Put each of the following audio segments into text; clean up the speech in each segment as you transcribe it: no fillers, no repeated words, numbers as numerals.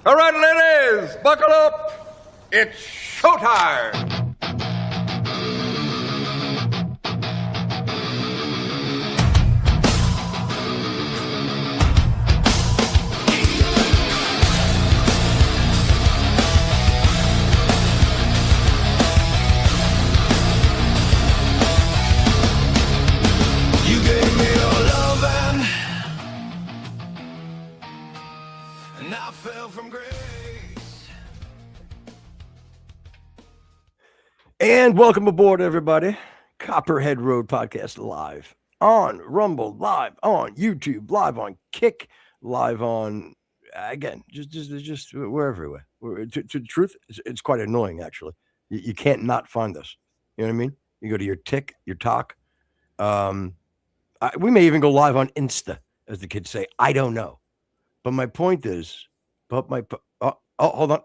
All right, ladies, buckle up. It's showtime. You gave me your loving, and I fell from grace. And welcome aboard, everybody. Copperhead Road Podcast live on Rumble, live on YouTube, live on Kick, live on again, just we're everywhere. To the truth, it's quite annoying actually. You can't not find us. You know what I mean? You go to your Tick, your Talk. We may even go live on Insta, as the kids say. I don't know, but my point is, hold on,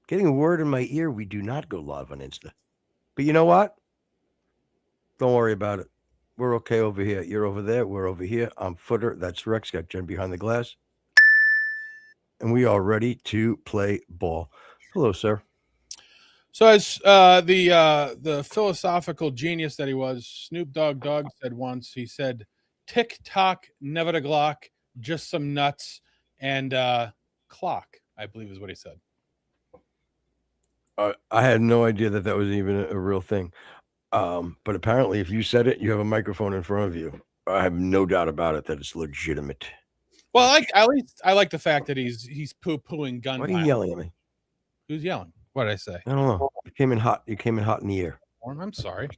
getting a word in my ear. We do not go live on Insta. But you know what? Don't worry about it. We're okay over here. You're over there. We're over here. I'm Footer. That's Rex. Got Jen behind the glass. And we are ready to play ball. Hello, sir. So as the philosophical genius that he was, Snoop Dogg said once, he said, "Tick tock, never a Glock, just some nuts and clock," I believe is what he said. I had no idea that was even a real thing. But apparently, if you said it, you have a microphone in front of you. I have no doubt about it that it's legitimate. Well, at least I like the fact that he's poo-pooing gun Why are you violence. yelling at me? Who's yelling? What did I say? I don't know. You came in hot. You came in hot in the ear. I'm sorry.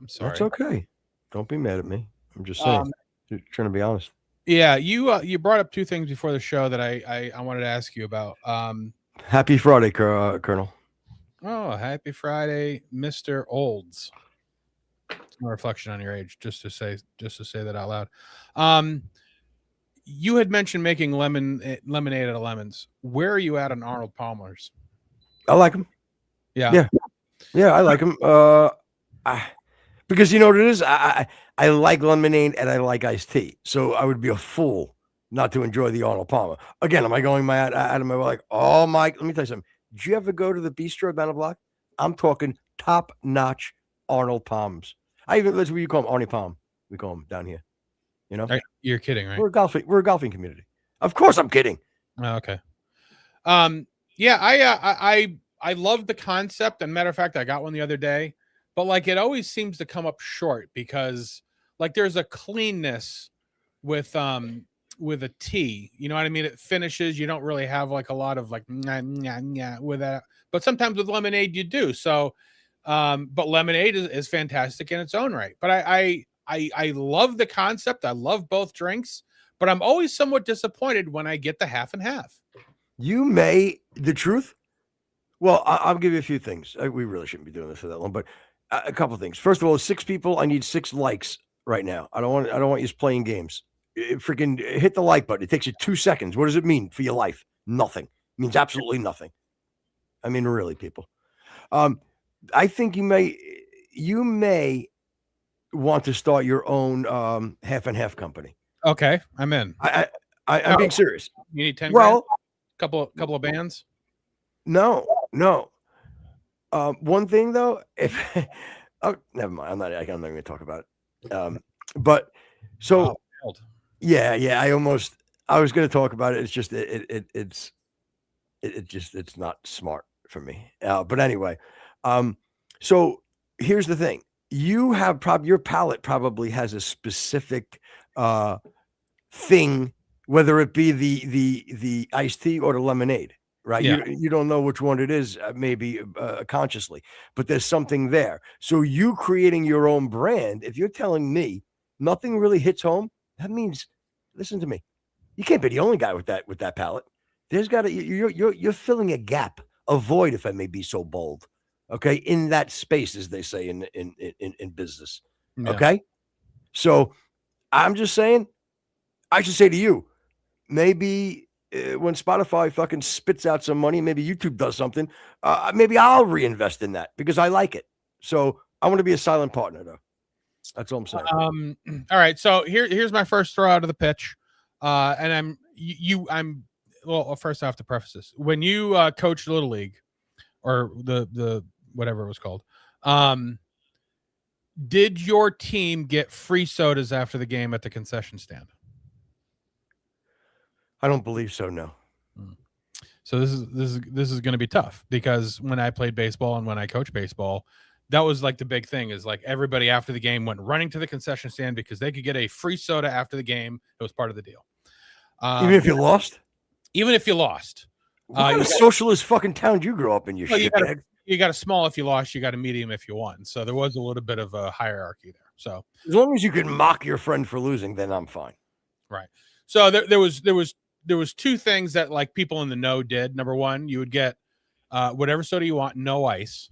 I'm sorry. That's okay. Don't be mad at me. I'm just saying. Trying to be honest. Yeah, you brought up two things before the show that I wanted to ask you about. Happy Friday, Colonel. Oh, happy Friday, Mr. Olds. It's no reflection on your age, just to say that out loud. You had mentioned making lemonade out of lemons. Where are you at on Arnold Palmer's? I like them. Yeah, I like them. Because you know what it is. I like lemonade and I like iced tea. So I would be a fool not to enjoy the Arnold Palmer. Again, am I going out of my way? Like, oh my! Let me tell you something. Did you ever go to the bistro down the block? I'm talking top-notch Arnold Palms. That's what you call them, Arnie Palm. We call them down here. You know, you're kidding, right? We're a golfing community. Of course, I'm kidding. Oh, okay. Yeah, I love the concept. And matter of fact, I got one the other day, but like it always seems to come up short because like there's a cleanness with a tea, you know what I mean? It finishes. You don't really have like a lot of like with that, but sometimes with lemonade you do. So, but lemonade is fantastic in its own right. But I love the concept. I love both drinks, but I'm always somewhat disappointed when I get the half and half. The truth. Well, I'll give you a few things. We really shouldn't be doing this for that long, but a couple of things. First of all, 6 people. I need 6 likes right now. I don't want you playing games. Freaking hit the like button. It takes you 2 seconds. What does it mean for your life? Nothing. It means absolutely nothing. I mean, really, people. I think you may want to start your own half and half company. Okay, I'm in. I'm being serious. You need 10 grand? Couple of bands? No. One thing though, if never mind. I'm not going to talk about it. But so yeah. I was going to talk about it. It's just it's not smart for me. But anyway, so here's the thing. You have your palate probably has a specific thing, whether it be the iced tea or the lemonade, right? Yeah. You don't know which one it is, maybe consciously, but there's something there. So you creating your own brand, if you're telling me nothing really hits home, that means, listen to me, you can't be the only guy with that palate. There's got to you're filling a gap, a void, if I may be so bold. Okay, in that space, as they say in business. Yeah. Okay, so I'm just saying, I should say to you, maybe when Spotify fucking spits out some money, maybe YouTube does something. Maybe I'll reinvest in that because I like it. So I want to be a silent partner, though. That's all I'm saying. All right. So here's my first throw out of the pitch, and I'm well, first I have to preface this. When you coached Little League, or the whatever it was called, did your team get free sodas after the game at the concession stand? I don't believe so. No. So this is going to be tough, because when I played baseball and when I coached baseball, that was like the big thing, is like everybody after the game went running to the concession stand because they could get a free soda after the game. It was part of the deal. Even if you lost? Even if you lost. What kind of socialist fucking town did you grow up in, you Well, shitbag? you got a small if you lost, you got a medium if you won. So there was a little bit of a hierarchy there. So as long as you can mock your friend for losing, then I'm fine. right. So there was two things that like people in the know did. Number one, you would get whatever soda you want, no ice,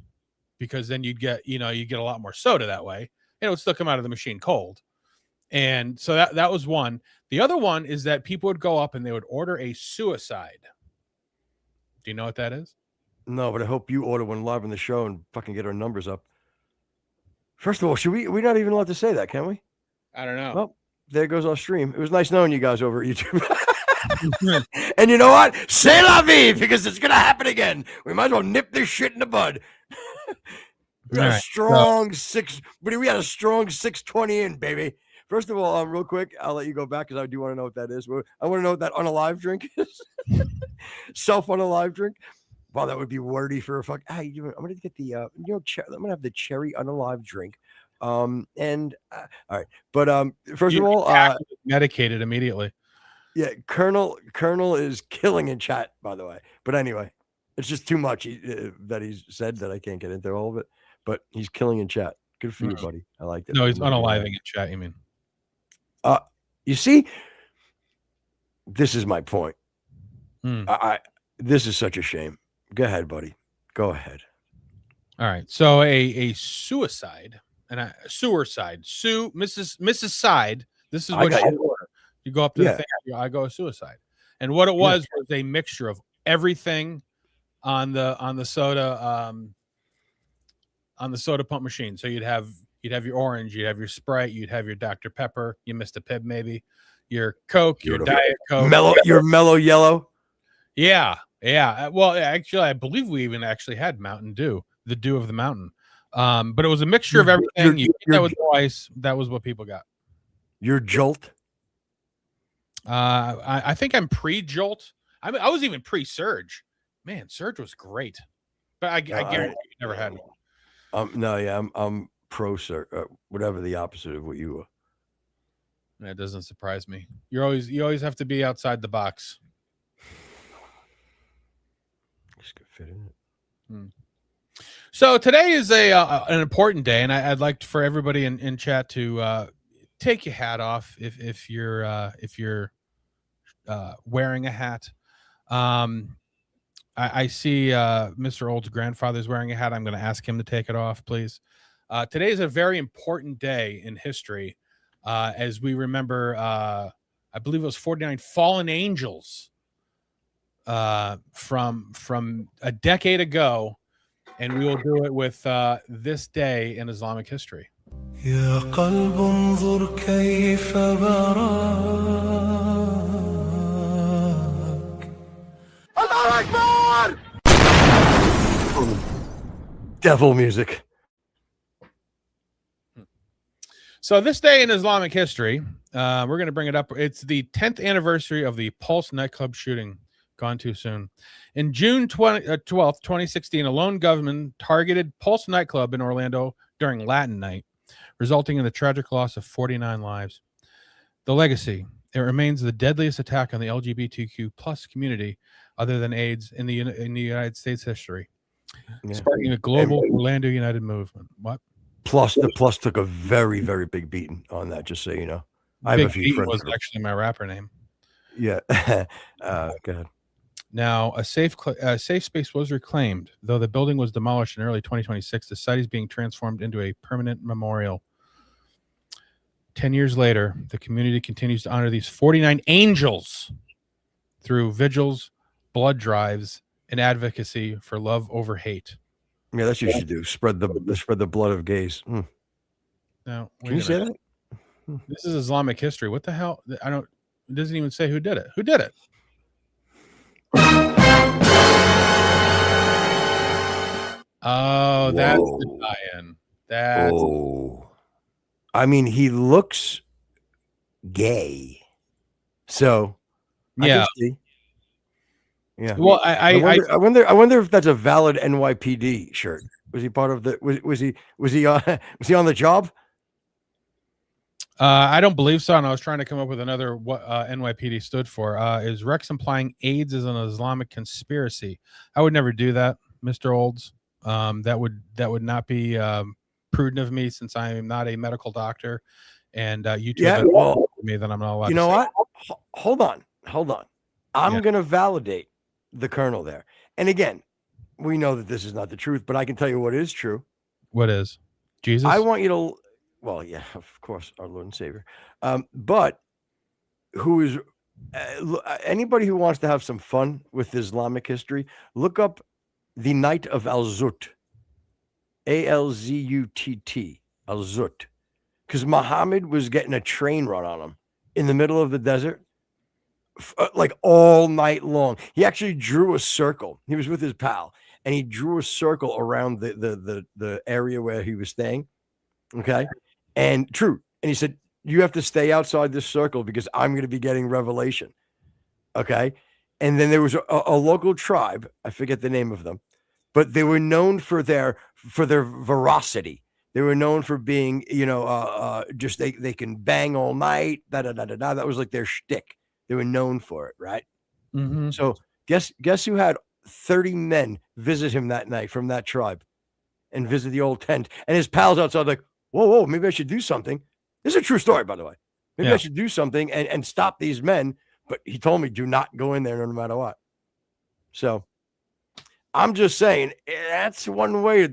because then you'd get a lot more soda that way, and it would still come out of the machine cold. And so that was one. The other one is that people would go up and they would order a suicide. Do you know what that is? No, but I hope you order one live on the show and fucking get our numbers up. First of all, we're not even allowed to say that, can we? I don't know. Well, there goes our stream. It was nice knowing you guys over at YouTube. And you know what? C'est la vie, because it's going to happen again. We might as well nip this shit in the bud. We got a strong 620 in, baby. First of all, real quick, I'll let you go back because I do want to know what that is. I want to know what that unalive drink is. Self-unalive drink. Wow, that would be wordy for a fuck. I'm going to get the, I'm going to have the cherry unalive drink. All right. But first of all, medicated immediately. Yeah, Colonel is killing in chat, by the way. But anyway, it's just too much that he's said that I can't get into all of it. But he's killing in chat. Good for you, buddy. I like it. No, he's unaliving in chat, you mean? You see, this is my point. This is such a shame. Go ahead, buddy. Go ahead. All right. So a suicide and a sewer side. Mrs. Side. This is what you order. You go up to the thing. I go suicide. And what it was a mixture of everything on the soda pump machine. So you'd have your orange, you'd have your Sprite, you'd have your Dr. Pepper, you missed a Pib maybe, your Coke, your Diet Coke, your mellow yellow. Yeah. Well, actually, I believe we even actually had Mountain Dew, the dew of the mountain. But it was a mixture of everything. That was twice. That was what people got. Your Jolt. I think I'm pre-Jolt. I was even pre-Surge. Man, Surge was great, but I guarantee you never had one. No, yeah, I'm pro-Surge, whatever the opposite of what you were. That doesn't surprise me. You always have to be outside the box. Just could fit in it. So today is an important day, and I'd like for everybody in chat to take your hat off if you're wearing a hat. I see Mr. Old's grandfather's wearing a hat. I'm going to ask him to take it off, please. Today is a very important day in history as we remember, I believe it was 49 fallen angels from a decade ago, and we will do it with this day in Islamic history. يا قلب انظر كيف براك الله أكبر! Devil music. So this day in Islamic history, we're going to bring it up. It's the 10th anniversary of the Pulse nightclub shooting. Gone too soon. In June 12th, 2016, a lone gunman targeted Pulse nightclub in Orlando during Latin night, resulting in the tragic loss of 49 lives. The legacy: it remains the deadliest attack on the LGBTQ plus community, other than AIDS, in the United States history, sparking a global Orlando United movement. What? The Plus took a very, very big beating on that, just so you know. I have a few friends. Was actually my rapper name. Yeah. Go ahead. Now, a safe space was reclaimed, though the building was demolished in early 2026. The site is being transformed into a permanent memorial. 10 years later, the community continues to honor these 49 angels through vigils, blood drives, and advocacy for love over hate. Yeah, that's what you should do. Spread the blood of gays. Now, can you say that? This is Islamic history. What the hell? It doesn't even say who did it. Who did it? Oh, that's the Whoa. tie-in. That's Oh, I mean, he looks gay, so I can yeah. see. Yeah, Well, I wonder if that's a valid NYPD shirt. Was he part of the? Was he was he on the job? I don't believe so, and I was trying to come up with another what NYPD stood for. Is Rex implying AIDS is an Islamic conspiracy? I would never do that, Mr. Olds. That would not be prudent of me, since I am not a medical doctor, and you two have Yeah. been Well, me that I'm not allowed you to know say. what? Hold on. I'm Yeah. gonna validate the colonel there. And again, we know that this is not the truth, but I can tell you what is true. What is Jesus? I want you to, well, yeah, of course, our Lord and Savior, but who is anybody who wants to have some fun with Islamic history, look up the Night of Al-Zut, Alzutt, Al-Zut, because Muhammad was getting a train run on him in the middle of the desert, like all night long. He actually drew a circle. He was with his pal, and he drew a circle around the area where he was staying. Okay. And true. And he said, you have to stay outside this circle because I'm going to be getting revelation. Okay. And then there was a local tribe. I forget the name of them, but they were known for their veracity. They were known for being, just they can bang all night. Da, da, da, da, da. That was like their shtick. They were known for it. Right. Mm-hmm. So guess who had 30 men visit him that night from that tribe and visit the old tent, and his pals outside like, whoa, maybe I should do something. This is a true story, by the way. Maybe I should do something and stop these men. But he told me, do not go in there no matter what. So I'm just saying, that's one way.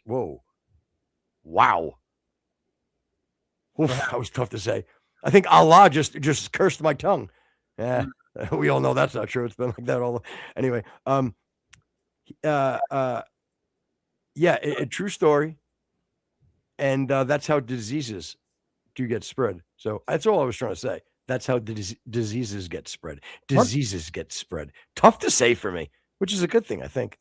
Whoa. Wow. Oof, that was tough to say. I think Allah just cursed my tongue. Yeah, we all know that's not true. It's been like that all. Anyway, yeah, a true story. And that's how diseases do get spread. So that's all I was trying to say. That's how diseases get spread. Diseases get spread. Tough to say for me, which is a good thing, I think.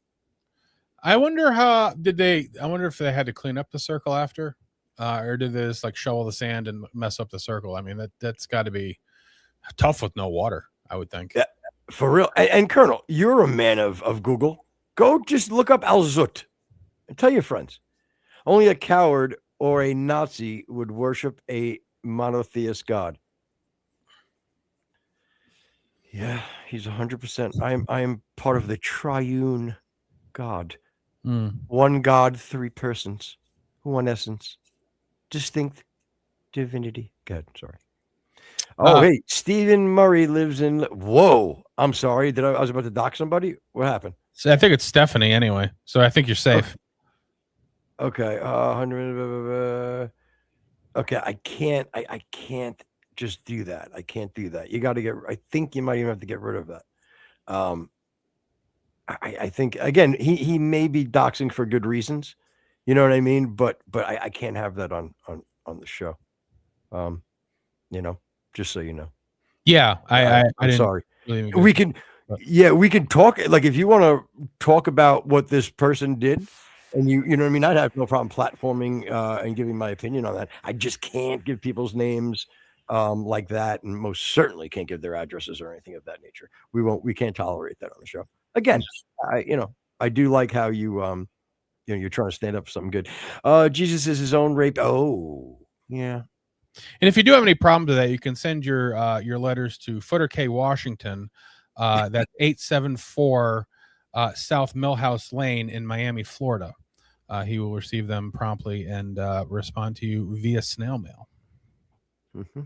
I wonder I wonder if they had to clean up the circle after, or did they just like shovel the sand and mess up the circle? I mean, that's got to be tough with no water, I would think. Yeah, for real. And Colonel, you're a man of Google. Go just look up Al-Zut and tell your friends. Only a coward or a Nazi would worship a monotheist God. Yeah, he's 100%. I am part of the triune God. One God, three persons, one essence, distinct divinity. Good, sorry. Oh, hey, Stephen Murray lives in. Whoa, I'm sorry. I was about to dox somebody? What happened? So I think it's Stephanie anyway. So I think you're safe. Okay. 100. Okay, I can't just do that. I can't do that. You got to get. I think you might even have to get rid of that. I think again, he may be doxing for good reasons. You know what I mean? But I can't have that on the show. Just so you know. Yeah, I'm sorry. Really we can talk. Like if you want to talk about what this person did, and you know what I mean, I'd have no problem platforming and giving my opinion on that. I just can't give people's names like that, and most certainly can't give their addresses or anything of that nature. We can't tolerate that on the show. Again, I do like how you you're trying to stand up for something good. Jesus is his own rape. Oh, yeah. And if you do have any problems with that, you can send your letters to Footer K. Washington. That's 874 South Millhouse Lane in Miami, Florida. He will receive them promptly and respond to you via snail mail. Mm-hmm.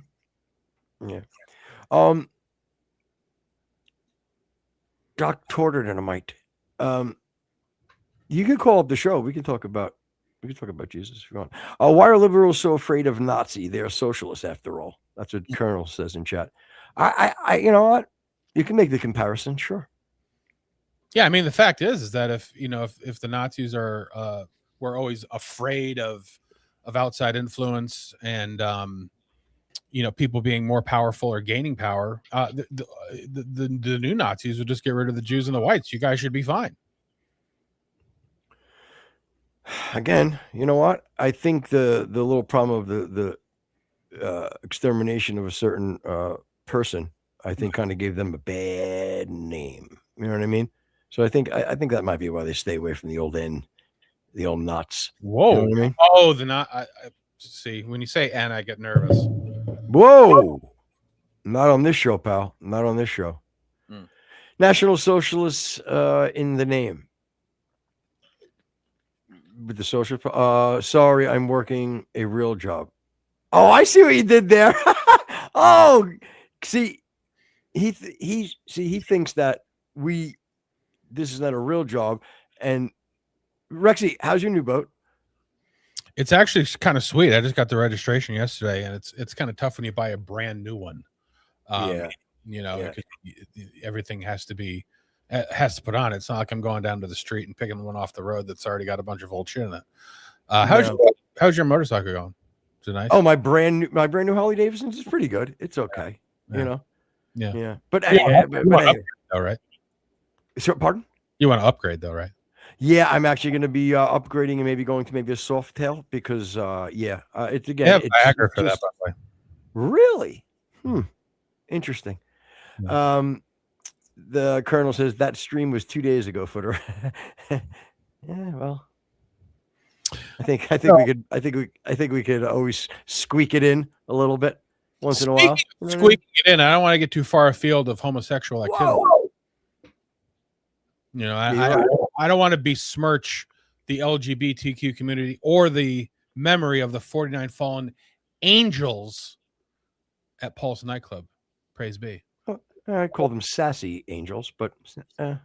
Yeah. Dr. Dynamite. You can call up the show. We can talk about Jesus if you want. Why are liberals so afraid of Nazi? They're socialists after all. That's what Colonel says in chat. I you know what? You can make the comparison, sure. Yeah, I mean the fact is that if the Nazis were always afraid of outside influence and people being more powerful or gaining power. The new Nazis would just get rid of the Jews and the whites. You guys should be fine. Again, you know what? I think the little problem of the extermination of a certain person, I think, kind of gave them a bad name. You know what I mean? So I think that might be why they stay away from the old nuts. Whoa! You know what I mean? Oh, the not. I see. When you say "and," I get nervous. Whoa! Not on this show, pal. Not on this show. National Socialists in the name. With the social. Sorry, I'm working a real job. Oh, I see what you did there. Oh, see, he thinks that this is not a real job. And Rexy, how's your new boat? It's actually kind of sweet. I just got the registration yesterday, and it's kind of tough when you buy a brand new one. Because everything has to put on it. It's not like I'm going down to the street and picking one off the road that's already got a bunch of old shit in it. How's your motorcycle going? Is it nice? Oh, my brand new Harley Davidson's is pretty good. It's okay. Yeah. Yeah. But anyway, all right. So, pardon? You want to upgrade though, right? Yeah, I'm actually going to be upgrading and maybe going to a soft tail because it's again. It's Massacre for that, by the way. Really? Interesting. Yeah. The Colonel says that stream was 2 days ago, Footer. Yeah, well, I think we could always squeak it in a little bit once in a while. Squeaking it in. I don't want to get too far afield of homosexual activity. Whoa. I don't want to besmirch the LGBTQ community or the memory of the 49 fallen angels at Pulse nightclub. Praise be. I call them sassy angels, but to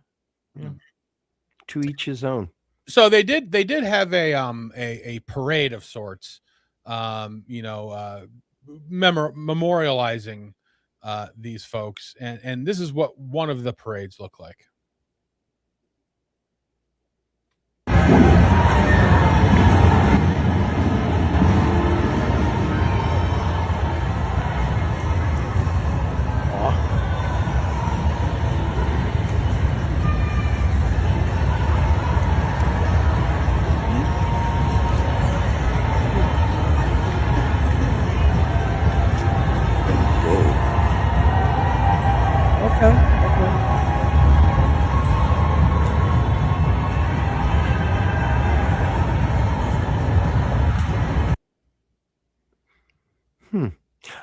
each his own. So they did have a parade of sorts, memorializing these folks, and this is what one of the parades looked like.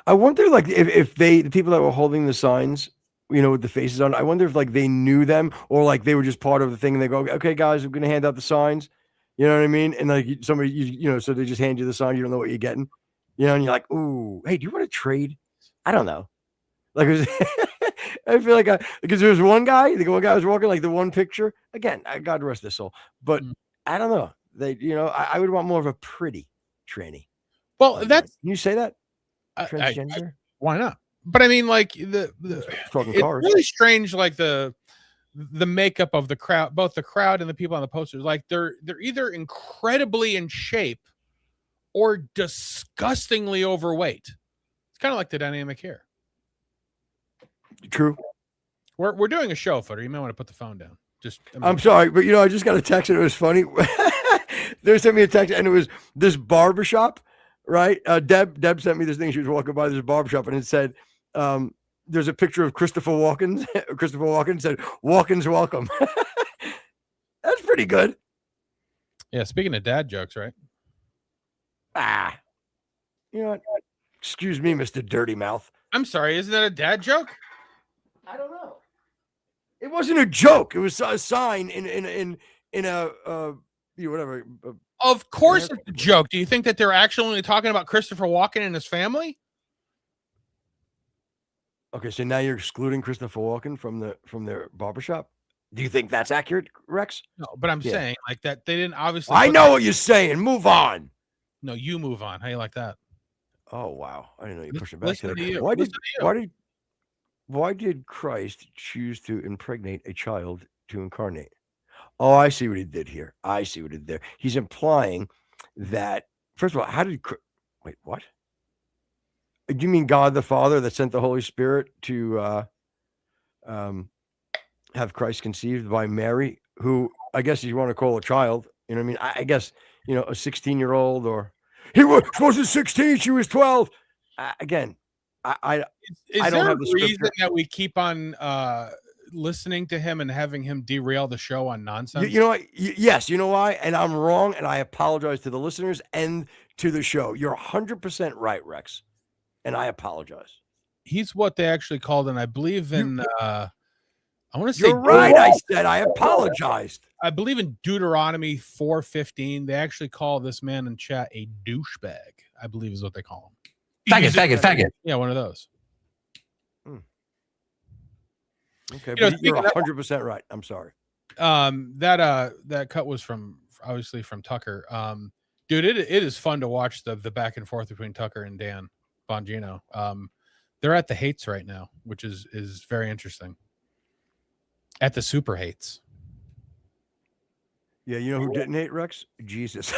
I wonder, like, if the people that were holding the signs, with the faces on, I wonder if like they knew them or like they were just part of the thing and they go, okay, guys, we're going to hand out the signs. You know what I mean? And like somebody, so they just hand you the sign. You don't know what you're getting, and you're like, ooh, hey, do you want to trade? I don't know. Like, I feel like because there was one guy was walking, like the one picture again, God rest his soul. But I don't know. They, I would want more of a pretty tranny. Well, can you say that? Transgender? Why not? But I mean, like it's really strange, like the makeup of the crowd, both the crowd and the people on the posters. Like they're either incredibly in shape or disgustingly overweight. It's kind of like the dynamic here. True. We're doing a show, Footer. You may want to put the phone down. I'm sorry, but I just got a text and it was funny. They sent me a text and it was this barbershop. Right. Deb sent me this thing. She was walking by this barbershop and it said, there's a picture of Christopher Walken. Christopher Walken said, Walken's welcome. That's pretty good. Yeah. Speaking of dad jokes, right? You know what? Excuse me, Mr. Dirty Mouth. I'm sorry. Isn't that a dad joke? I don't know. It wasn't a joke. It was a sign in a whatever. Of course it's a joke. Do you think that they're actually only talking about Christopher Walken and his family? Okay, so now you're excluding Christopher Walken from their barbershop? Do you think that's accurate, Rex? No, but I'm saying like that they didn't obviously. I know what you're saying. Move on. No, you move on. How you like that? Oh wow. I didn't know you pushing back to that. Why did Christ choose to impregnate a child to incarnate? Oh, I see what he did here. He's implying that, first of all, wait, what? Do you mean God the Father that sent the Holy Spirit to have Christ conceived by Mary, who I guess you want to call a child? You know what I mean? I guess, a 16-year-old, or wasn't 16, she was 12. Again, I Is don't there have a the reason scripture. that we keep on listening to him and having him derail the show on nonsense? You know what? Yes, you know why? And I'm wrong, and I apologize to the listeners and to the show. You're 100% right, Rex, and I apologize. He's what they actually called, and I believe in I want to say You're right. I said I apologized. I believe in Deuteronomy 4:15. They actually call this man in chat a douchebag, I believe is what they call him. Faggot. Yeah, one of those. Okay, but you're 100% right. I'm sorry. That cut was obviously from Tucker. Dude, it is fun to watch the back and forth between Tucker and Dan Bongino. They're at the hates right now, which is very interesting. At the super hates. Yeah, you know who didn't hate Rex? Jesus.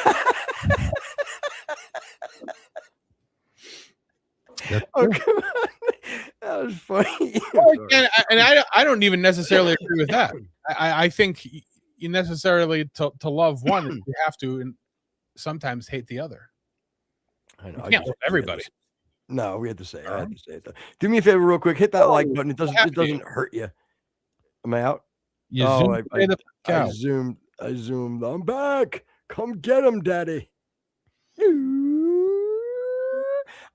Oh, come on. That was funny. And I don't even necessarily agree with that. I think you necessarily to love one, you have to and sometimes hate the other. I know. You can't love everybody. No, we had to say. I had to say it. Though. Do me a favor, real quick. Hit that like button. It doesn't hurt you. Am I out? I zoomed. I'm back. Come get him, Daddy.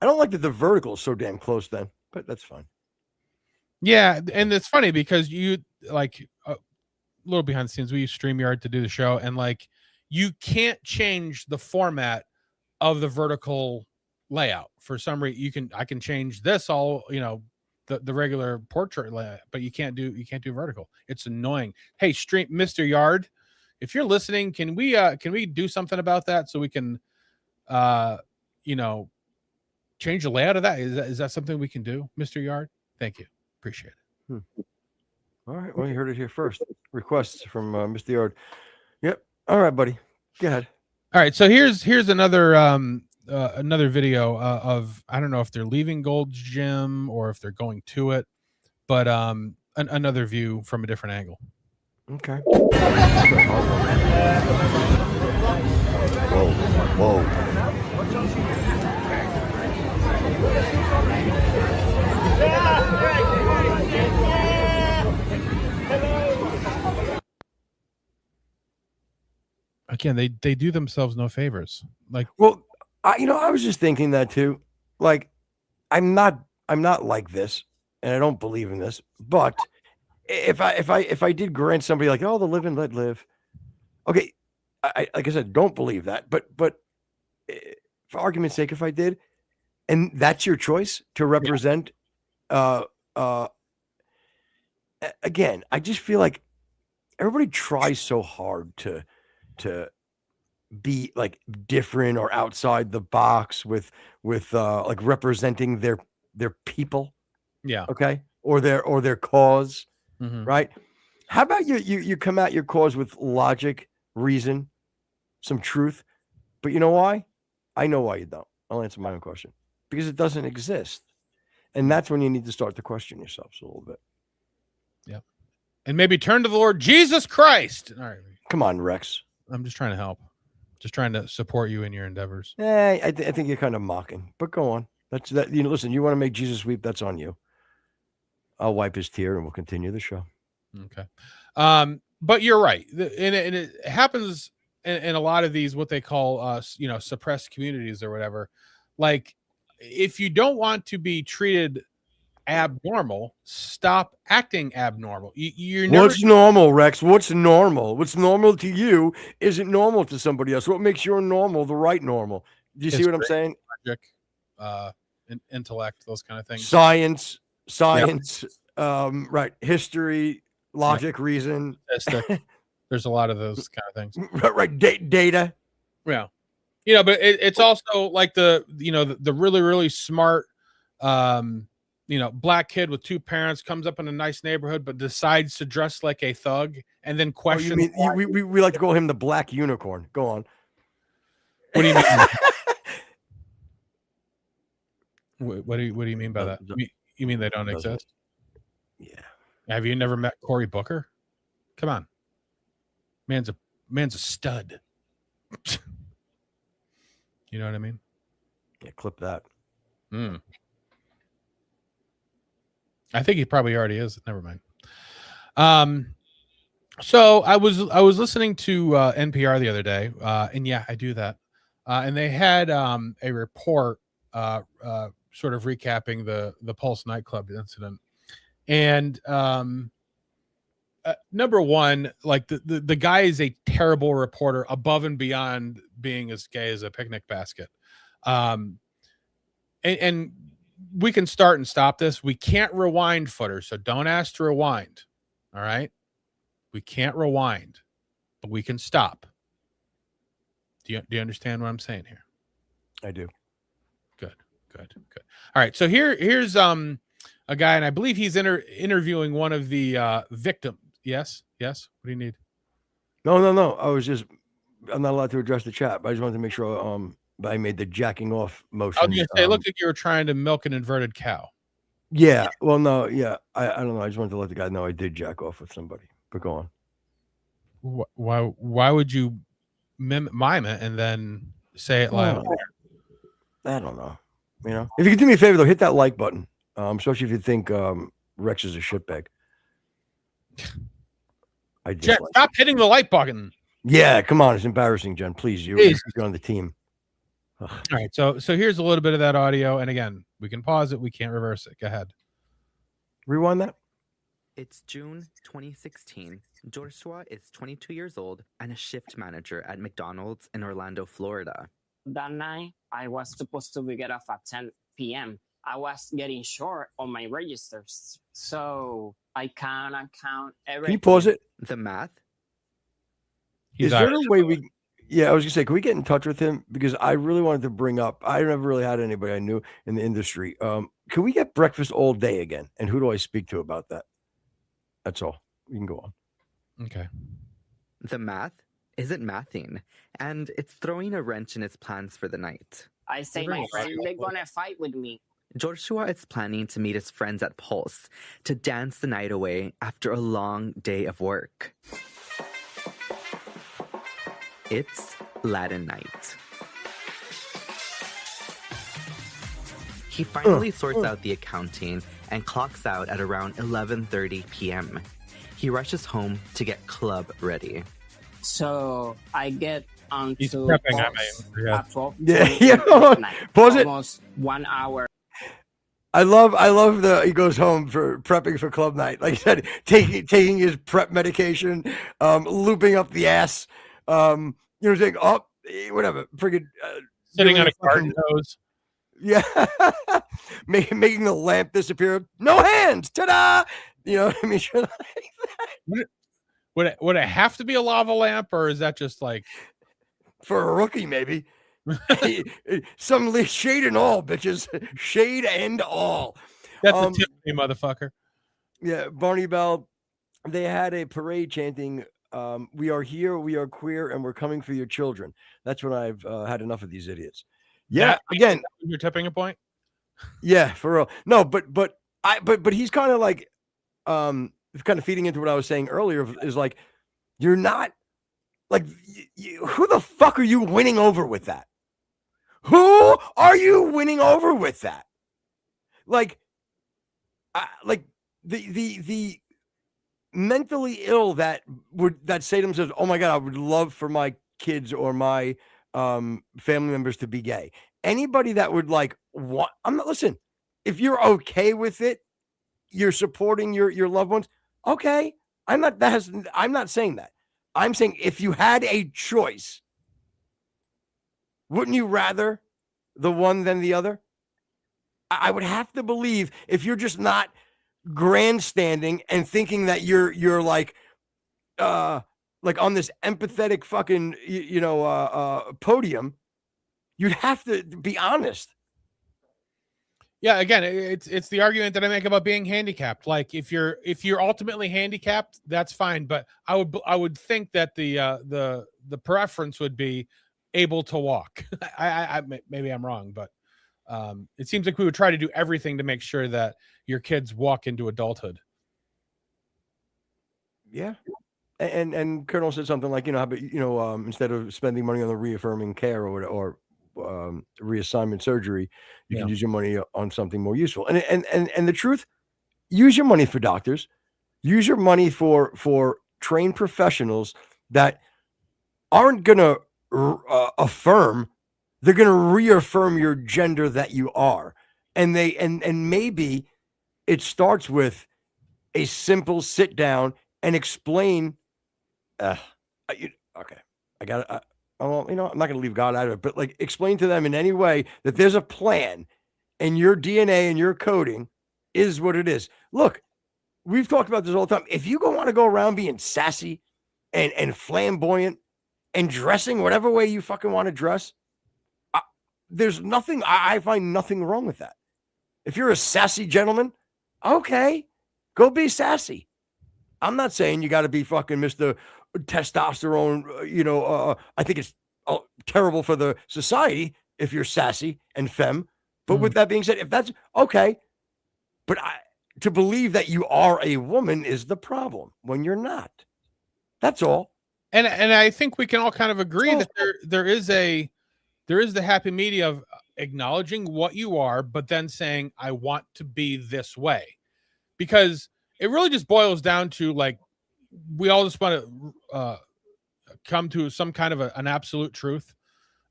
I don't like that the vertical is so damn close then, but that's fine. Yeah, and it's funny because you like a little behind the scenes. We use StreamYard to do the show, and like you can't change the format of the vertical layout for some reason. I can change this all, the regular portrait layout, but you can't do vertical. It's annoying. Hey, Mr. Yard, if you're listening, can we do something about that so we can change the layout of that? Is that something we can do, Mr. Yard? Thank you. Appreciate it. All right. Well, you heard it here first. Requests from Mr. Yard. Yep. All right, buddy. Go ahead. All right. So here's another another video of, I don't know if they're leaving Gold's Gym or if they're going to it, but another view from a different angle. Okay. Whoa. Again, they do themselves no favors. Like, well, I was just thinking that too. Like, I'm not like this, and I don't believe in this. But if I did grant somebody like, oh, the live and let live, okay, I like I said, don't believe that. But for argument's sake, if I did, and that's your choice to represent, again, I just feel like everybody tries so hard to be like different or outside the box with like representing their people. Yeah. Okay. Or their cause. Mm-hmm. Right. How about you come at your cause with logic, reason, some truth, but you know why? I know why you don't. I'll answer my own question. Because it doesn't exist. And that's when you need to start to question yourselves a little bit. Yep. And maybe turn to the Lord Jesus Christ. All right. Come on, Rex. I'm just trying to help. Just trying to support you in your endeavors. I think you're kind of mocking, but go on. That's that. Listen, you want to make Jesus weep, that's on you. I'll wipe his tear and we'll continue the show. Okay. But you're right. And it happens in a lot of these, what they call, suppressed communities or whatever. Like, if you don't want to be treated abnormal, stop acting abnormal. What's normal, Rex? What's normal? What's normal to you isn't normal to somebody else. What makes your normal the right normal? Do you see what I'm saying? Logic, intellect, those kind of things. Science, right? History, logic, reason. There's a lot of those kind of things. Right, data. Yeah. But it's also like the really, really smart, black kid with two parents comes up in a nice neighborhood, but decides to dress like a thug and then question. Oh, you mean, we like to call him the black unicorn. Go on. What do you mean? What do you mean by that? You mean they don't Doesn't. exist? Yeah. Have you never met Cory Booker? Come on, man's a stud. You know what I mean? Yeah, clip that. I think he probably already is. Never mind. So I was listening to NPR the other day, and yeah, I do that. And they had a report sort of recapping the Pulse nightclub incident. And number one, like the guy is a terrible reporter, above and beyond being as gay as a picnic basket. And we can start and stop this. We can't rewind, footer, so don't ask to rewind. All right, we can't rewind, but we can stop. Do you understand what I'm saying here? I do. Good. All right, so here's a guy, and I believe he's interviewing one of the victims. Yes. What do you need? No. I'm not allowed to address the chat, but I just wanted to make sure I made the jacking off motion. I was gonna say, it looked like you were trying to milk an inverted cow. Yeah. Well, no. Yeah. I don't know. I just wanted to let the guy know I did jack off with somebody. But go on. Why would you mime it and then say it live? I don't know. You know, if you could do me a favor though, hit that like button. Especially if you think Rex is a shitbag. Jen, stop hitting the like button. Yeah, come on, it's embarrassing, Jen. Please, you're on the team. Ugh. All right, so here's a little bit of that audio, and again, we can pause it, we can't reverse it. Go ahead. Rewind that. It's June 2016. Joshua is 22 years old and a shift manager at McDonald's in Orlando, Florida. That night, I was supposed to get off at 10 p.m. I was getting short on my registers, so I count everything. Can you pause it? The math? Is there a way we... Yeah, I was going to say, can we get in touch with him? Because I really wanted to bring up... I never really had anybody I knew in the industry. Can we get breakfast all day again? And who do I speak to about that? That's all. We can go on. Okay. The math isn't mathing, and it's throwing a wrench in his plans for the night. I say my friend, they're gonna fight with me. Joshua is planning to meet his friends at Pulse to dance the night away after a long day of work. It's Latin night. He finally sorts out the accounting and clocks out at around 11:30 p.m. He rushes home to get club ready. So I get onto He's prepping, at 12. Yeah. Pause it. Almost 1 hour. I love he goes home for prepping for club night. Like I said, taking his prep medication, looping up the ass, saying, whatever, friggin' sitting on a garden hose. Yeah. making the lamp disappear. No hands. Ta-da! You know what I mean? Would it have to be a lava lamp, or is that just like for a rookie, maybe? Some shade and all, bitches. Shade and all. That's a Tiffany, motherfucker. Yeah, Barney Bell. They had a parade chanting, "We are here, we are queer, and we're coming for your children." That's when I've had enough of these idiots. Yeah, again, you're tipping a point. Yeah, for real. No, but he's kind of like, kind of feeding into what I was saying earlier. Is like, you're not like, who the fuck are you winning over with that? Who are you winning over with that? Like the mentally ill that say to themselves, "Oh my God, I would love for my kids or my family members to be gay." Anybody that would like what? Listen. If you're okay with it, you're supporting your loved ones. Okay, I'm not saying that. I'm saying if you had a choice, wouldn't you rather the one than the other? I would have to believe if you're just not grandstanding and thinking that you're like on this empathetic fucking podium, you'd have to be honest. Yeah, again, it's the argument that I make about being handicapped. Like if you're ultimately handicapped, that's fine. But I would think that the preference would be able to walk. I maybe I'm wrong, but It seems like we would try to do everything to make sure that your kids walk into adulthood. Yeah. And Colonel said something like, how about, instead of spending money on the reaffirming care or reassignment surgery, you can use your money on something more useful. And the truth, use your money for doctors, use your money for trained professionals that aren't going to affirm, they're going to reaffirm your gender that you are. And maybe it starts with a simple sit down and explain. Okay, I got it. I'm not going to leave God out of it, but like explain to them in any way that there's a plan and your DNA and your coding is what it is. Look, we've talked about this all the time. If you want to go around being sassy and flamboyant and dressing whatever way you fucking want to dress, there's nothing, I find nothing wrong with that. If you're a sassy gentleman, okay, go be sassy. I'm not saying you got to be fucking Mr. Testosterone, I think it's terrible for the society if you're sassy and femme. But with that being said, if that's okay, but to believe that you are a woman is the problem when you're not. That's all. And I think we can all kind of agree that there is the happy medium of acknowledging what you are, but then saying, I want to be this way. Because it really just boils down to like, we all just want to come to some kind of an absolute truth.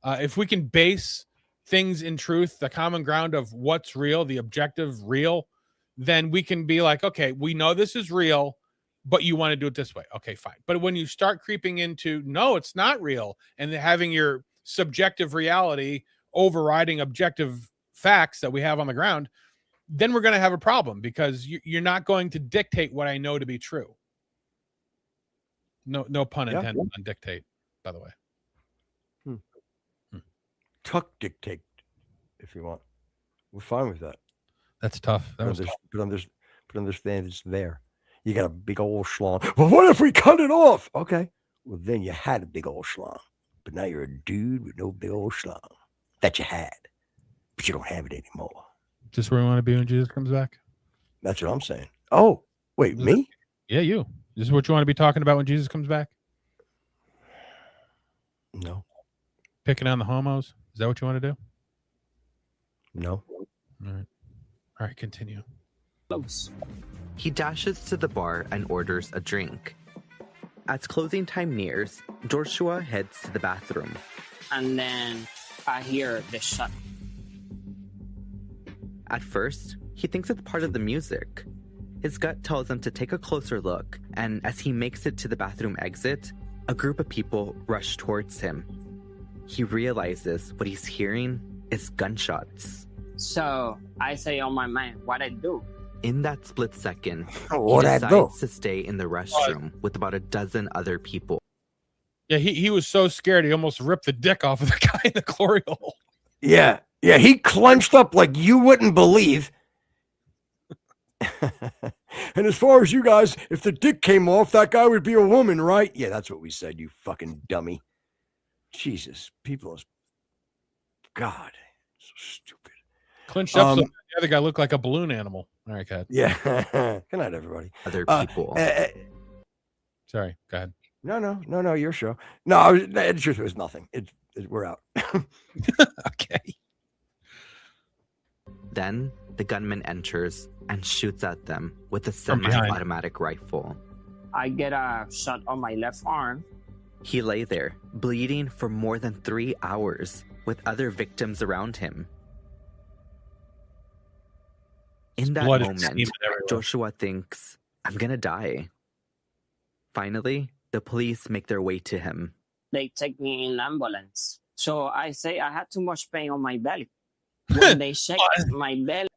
If we can base things in truth, the common ground of what's real, the objective real, then we can be like, okay, we know this is real, but you want to do it this way. Okay, fine. But when you start creeping into, no, it's not real, and having your subjective reality overriding objective facts that we have on the ground, then we're going to have a problem because you're not going to dictate what I know to be true. No pun intended on dictate, by the way. Tuck dictate, if you want. We're fine with that. That's tough. But understand it's there. You got a big old schlong. Well, what if we cut it off? Okay. Well, then you had a big old schlong. But now you're a dude with no big old schlong that you had. But you don't have it anymore. Is this where we want to be when Jesus comes back? That's what I'm saying. Oh, wait, me? Yeah, you. This is what you want to be talking about when Jesus comes back? No. Picking on the homos? Is that what you want to do? No. All right, continue. He dashes to the bar and orders a drink. As closing time nears, Joshua heads to the bathroom. And then I hear the shot. At first, he thinks it's part of the music. His gut tells him to take a closer look, and as he makes it to the bathroom exit, a group of people rush towards him. He realizes what he's hearing is gunshots. So I say on my mind, what I do? In that split second, What he I do? decides to stay in the restroom with about a dozen other people. Yeah, he was so scared he almost ripped the dick off of the guy in the glory hole. Yeah. Yeah, he clenched up like you wouldn't believe. And as far as you guys, if the dick came off, that guy would be a woman, right? Yeah, that's what we said, you fucking dummy. Jesus, people is... God, so stupid. Clinched up so the other guy looked like a balloon animal. All right, go ahead. Yeah. Good night, everybody. Other people. Sorry, go ahead. No, your show. No, the truth was nothing. We're out. Okay. Then the gunman enters and shoots at them with a semi-automatic rifle. I get a shot on my left arm. He lay there, bleeding for more than 3 hours, with other victims around him. In that Blood is moment, steaming everywhere. Joshua thinks, I'm gonna die. Finally, the police make their way to him. They take me in ambulance. So I say I had too much pain on my belly. When they check my belly,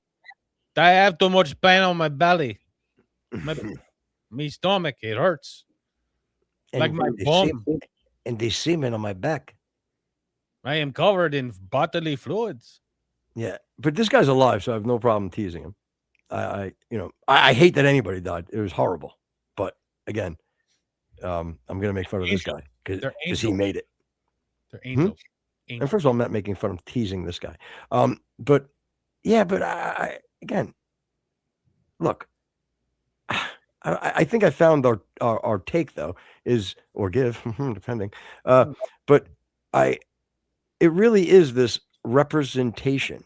I have too much pain on my belly. My stomach, it hurts. Like my bone. And they semen on my back. I am covered in bodily fluids. Yeah, but this guy's alive, so I have no problem teasing him. I hate that anybody died. It was horrible. But again, I'm gonna make fun of this guy because he made it. They're angels. And first of all, I'm not making fun of teasing this guy. But Yeah, but again, look, I think I found our take though is or give depending, but it really is this representation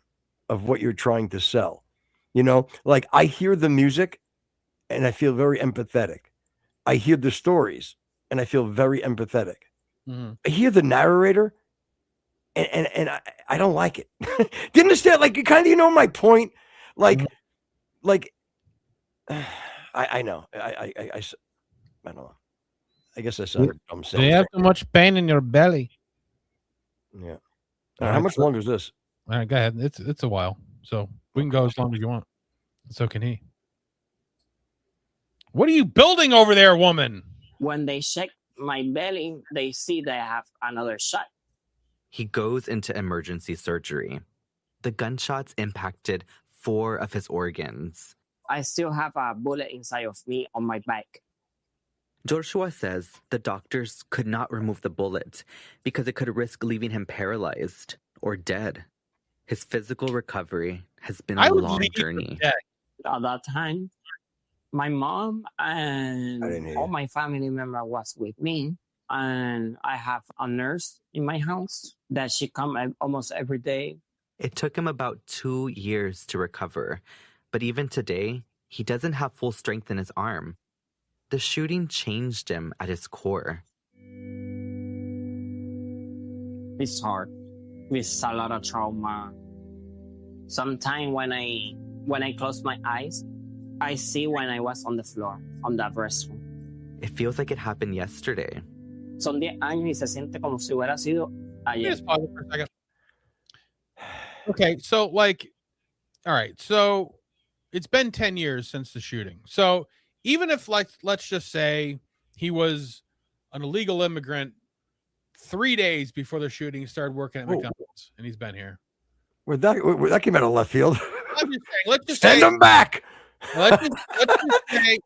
of what you're trying to sell. Like I hear the music and I feel very empathetic. I hear the stories and I feel very empathetic. I hear the narrator and I don't like it. Do you understand? Like, you kind of, my point? Like, I know. I don't know. I guess I sounded dumb Do saying you have that. too much pain in your belly? Yeah. All How right, much longer is this? All right, go ahead. It's a while, so we can go as long as you want. So can he. What are you building over there, woman? When they check my belly, they see that I have another shot. He goes into emergency surgery. The gunshots impacted 4 of his organs. I still have a bullet inside of me on my back. Joshua says the doctors could not remove the bullet because it could risk leaving him paralyzed or dead. His physical recovery has been a long journey. At that time, my mom and all my family members was with me, and I have a nurse in my house that she come almost every day. It took him about 2 years to recover, but even today, he doesn't have full strength in his arm. The shooting changed him at his core. It's hard. It's a lot of trauma. Sometimes when I close my eyes, I see when I was on the floor, on that restroom. It feels like it happened yesterday. Son 10 años y se siente como si hubiera sido ayer. Just pause it for a second. Okay, so all right, so it's been 10 years since the shooting. So even if let's just say he was an illegal immigrant 3 days before the shooting, he started working at McDonald's, and he's been here. That came out of left field. I'm just saying, let's just send him back. Let's just say,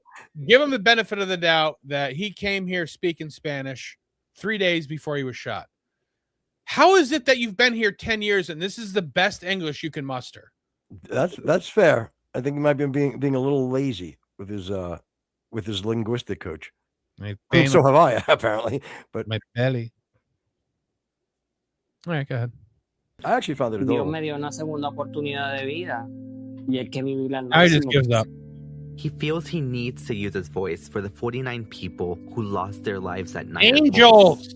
give him the benefit of the doubt that he came here speaking Spanish 3 days before he was shot. How is it that you've been here 10 years and this is the best English you can muster? That's fair. I think he might be being a little lazy with his linguistic coach. So have I, apparently. But my belly. All right, go ahead. I actually found it adorable. Dios me dio una segunda oportunidad de vida. Y el que vive la I just gives up. He feels he needs to use his voice for the 49 people who lost their lives at night. Angels!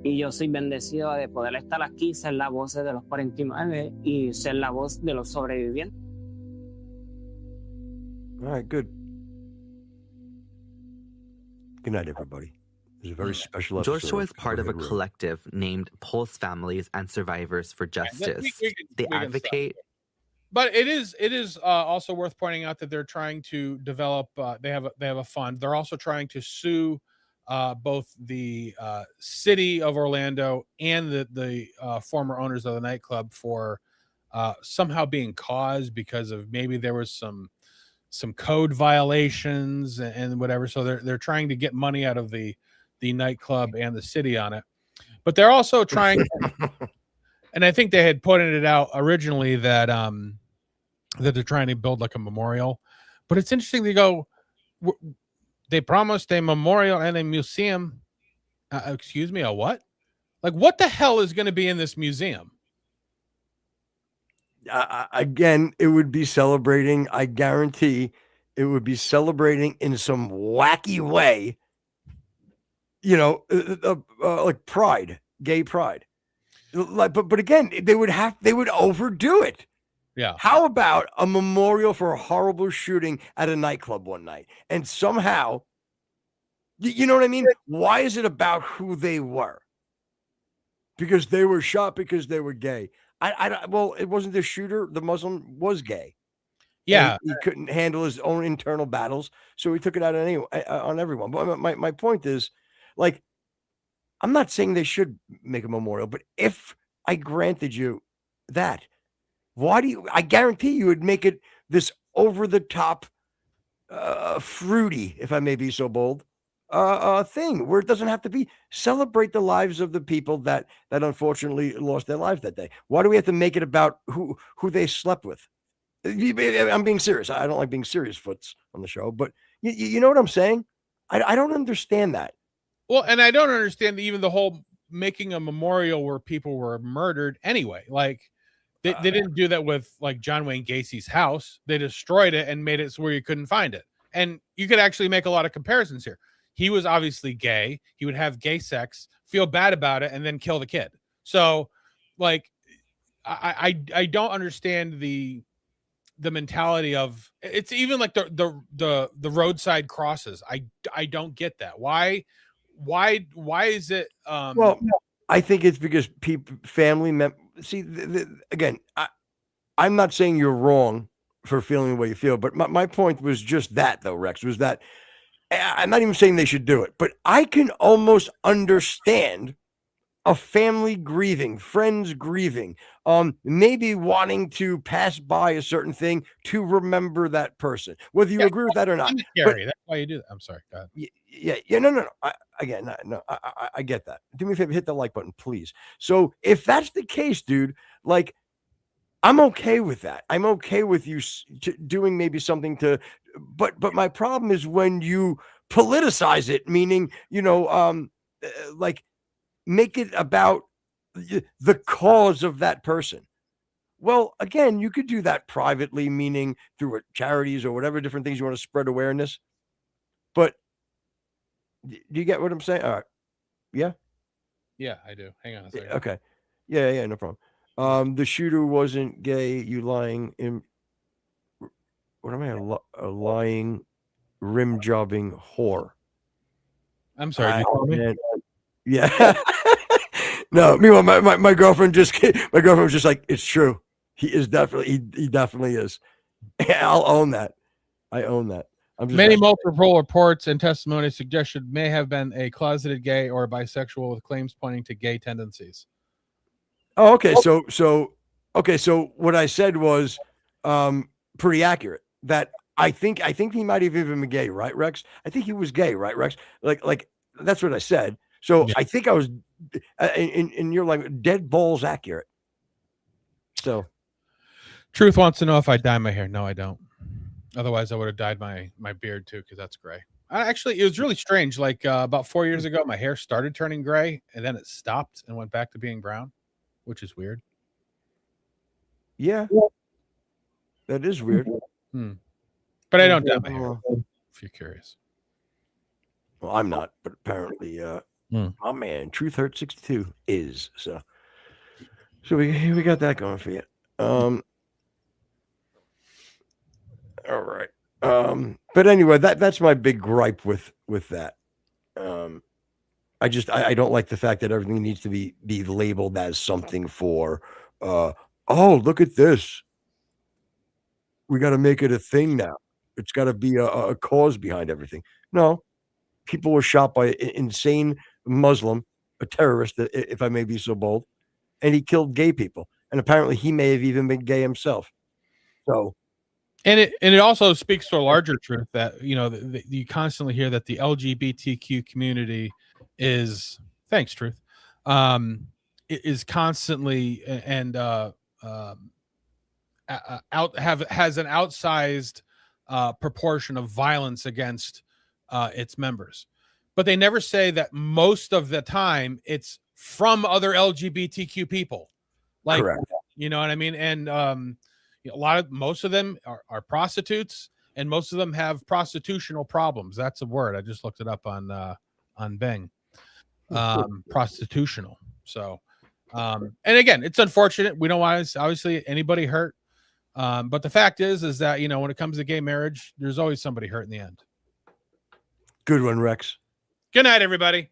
Y yo soy bendecido de poder estar aquí, ser la voz de los 49 y ser la voz de los sobrevivientes. All right, good. Good night, everybody. It was a very special episode. Joshua is part of a collective named Pulse Families and Survivors for Justice. They advocate. But it is also worth pointing out that they're trying to develop. They have a fund. They're also trying to sue both the city of Orlando and the former owners of the nightclub for somehow being caused because of maybe there was some code violations and whatever. So they're trying to get money out of the nightclub and the city on it. But they're also trying. And I think they had pointed it out originally that they're trying to build like a memorial. But it's interesting. They promised a memorial and a museum. Excuse me, a what? Like, what the hell is going to be in this museum? Again, it would be celebrating. I guarantee it would be celebrating in some wacky way. Like pride, gay pride. But again, they would overdo it. Yeah. How about a memorial for a horrible shooting at a nightclub one night? And somehow, you know what I mean? Why is it about who they were? Because they were shot because they were gay. Well, it wasn't the shooter. The Muslim was gay. Yeah. He couldn't handle his own internal battles, so he took it out on everyone. But my point is, like, I'm not saying they should make a memorial, but if I granted you that, I guarantee you would make it this over the top, fruity, if I may be so bold, thing where it doesn't have to be. Celebrate the lives of the people that unfortunately lost their lives that day. Why do we have to make it about who they slept with? I'm being serious. I don't like being serious foots on the show, but you know what I'm saying? I don't understand that. Well, and I don't understand even the whole making a memorial where people were murdered anyway. Like they didn't do that with like John Wayne Gacy's house. They destroyed it and made it so where you couldn't find it. And you could actually make a lot of comparisons here. He was obviously gay. He would have gay sex, feel bad about it, and then kill the kid. So, like, I don't understand the mentality of it's even like the roadside crosses. I don't get that. Why is it? Well, I think it's because family members. See, again, I'm not saying you're wrong for feeling the way you feel, but my point was just that, though, Rex, was that I'm not even saying they should do it, but I can almost understand a family grieving, friends grieving, maybe wanting to pass by a certain thing to remember that person, whether you agree with that or not. But, that's why you do that. I'm sorry. Go ahead. Yeah, no. I get that. Do me a favor, hit the like button, please. So if that's the case, dude, like, I'm okay with that. I'm okay with you doing maybe something to, but my problem is when you politicize it, meaning, like, make it about the cause of that person. Well, again, you could do that privately, meaning through charities or whatever different things you want to spread awareness. But do you get what I'm saying? All right. Yeah. Yeah, I do. Hang on a second. Okay. Yeah, no problem. The shooter wasn't gay. You lying in. What am I? A lying, rim jobbing whore. I'm sorry. Yeah. No, meanwhile, my girlfriend was just like, it's true. He is definitely, he definitely is. I'll own that. I own that. Many multiple reports and testimonies suggest may have been a closeted gay or bisexual with claims pointing to gay tendencies. Oh, okay. So what I said was pretty accurate. That I think he might have even been gay, right, Rex? I think he was gay, right, Rex? Like that's what I said. So yeah. I think I was in your language, dead balls accurate. So, Truth wants to know if I dye my hair. No, I don't. Otherwise, I would have dyed my beard too, because that's gray. Actually, it was really strange. Like about 4 years ago, my hair started turning gray, and then it stopped and went back to being brown, which is weird. Yeah, that is weird. But I don't dye my hair. If you're curious. Well, I'm not, but apparently, oh man, Truth Hurt 62 is so. So we got that going for you. All right. But anyway, that's my big gripe with that. I don't like the fact that everything needs to be labeled as something for. Oh, look at this. We got to make it a thing now. It's got to be a cause behind everything. No, people were shot by an insane Muslim, a terrorist, if I may be so bold, and he killed gay people. And apparently he may have even been gay himself. So, and it also speaks to a larger truth that, you constantly hear that the LGBTQ community is, thanks, Truth, is constantly and has an outsized proportion of violence against its members, but they never say that most of the time it's from other LGBTQ people. Like, correct. You know what I mean? And most of them are prostitutes, and most of them have prostitutional problems. That's a word. I just looked it up on Bing. Prostitutional. So, and again, it's unfortunate. We don't want obviously anybody hurt. But the fact is that, when it comes to gay marriage, there's always somebody hurt in the end. Good one, Rex. Good night, everybody.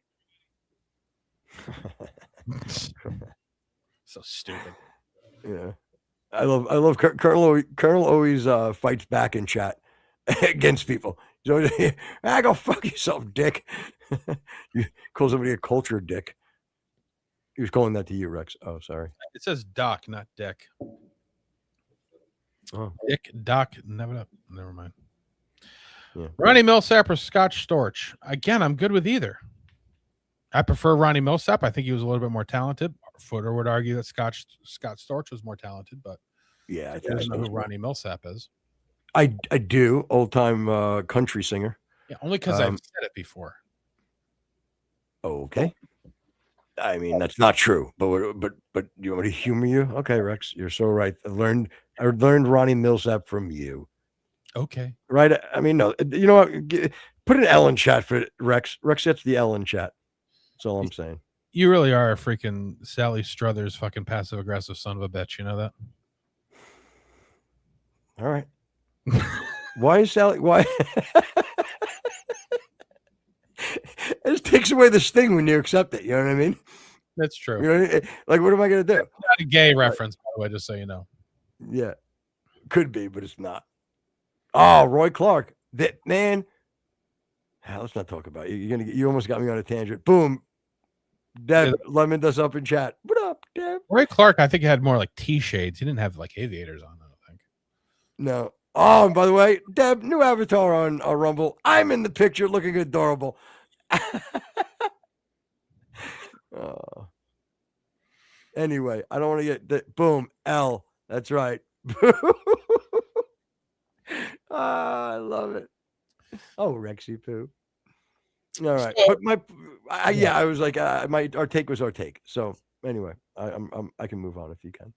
So stupid. Yeah. I love Colonel always fights back in chat against people. So, go fuck yourself, dick. You call somebody a culture dick. He was calling that to you, Rex. Oh, sorry. It says Doc, not Dick. Oh. Dick, Doc, never mind. Yeah. Ronnie Millsap or Scott Storch? Again, I'm good with either. I prefer Ronnie Millsap. I think he was a little bit more talented. Footer would argue that Scott Storch was more talented, but Yeah, I I think don't know who Ronnie Millsap is. I do. Old time country singer. Yeah, only because I've said it before. Okay. I mean, that's not true, but you want me to humor you? Okay, Rex, you're so right. I learned Ronnie Millsap from you. Okay. Right? I mean, no, you know what? Put an L in chat for Rex. Rex gets the L in chat. That's all I'm saying. You really are a freaking Sally Struthers fucking passive aggressive son of a bitch. You know that? All right. Why is Sally? Why? It just takes away the sting when you accept it. You know what I mean? That's true. You know, like, what am I going to do? It's not a gay reference, by the way, just so you know. Yeah, could be, but it's not. Oh, Roy Clark. That man. Let's not talk about it. You almost got me on a tangent. Boom. Deb Lemon does up in chat. What up, Deb? Roy Clark, I think he had more like T-shades. He didn't have like aviators on, I don't think. No. Oh, and by the way, Deb, new avatar on Rumble. I'm in the picture looking adorable. Oh. Anyway, I don't want to get that. Boom. L. That's right. I love it. Oh, Rexy Poo. All right, but I was like, our take was our take. So anyway, I can move on if you can.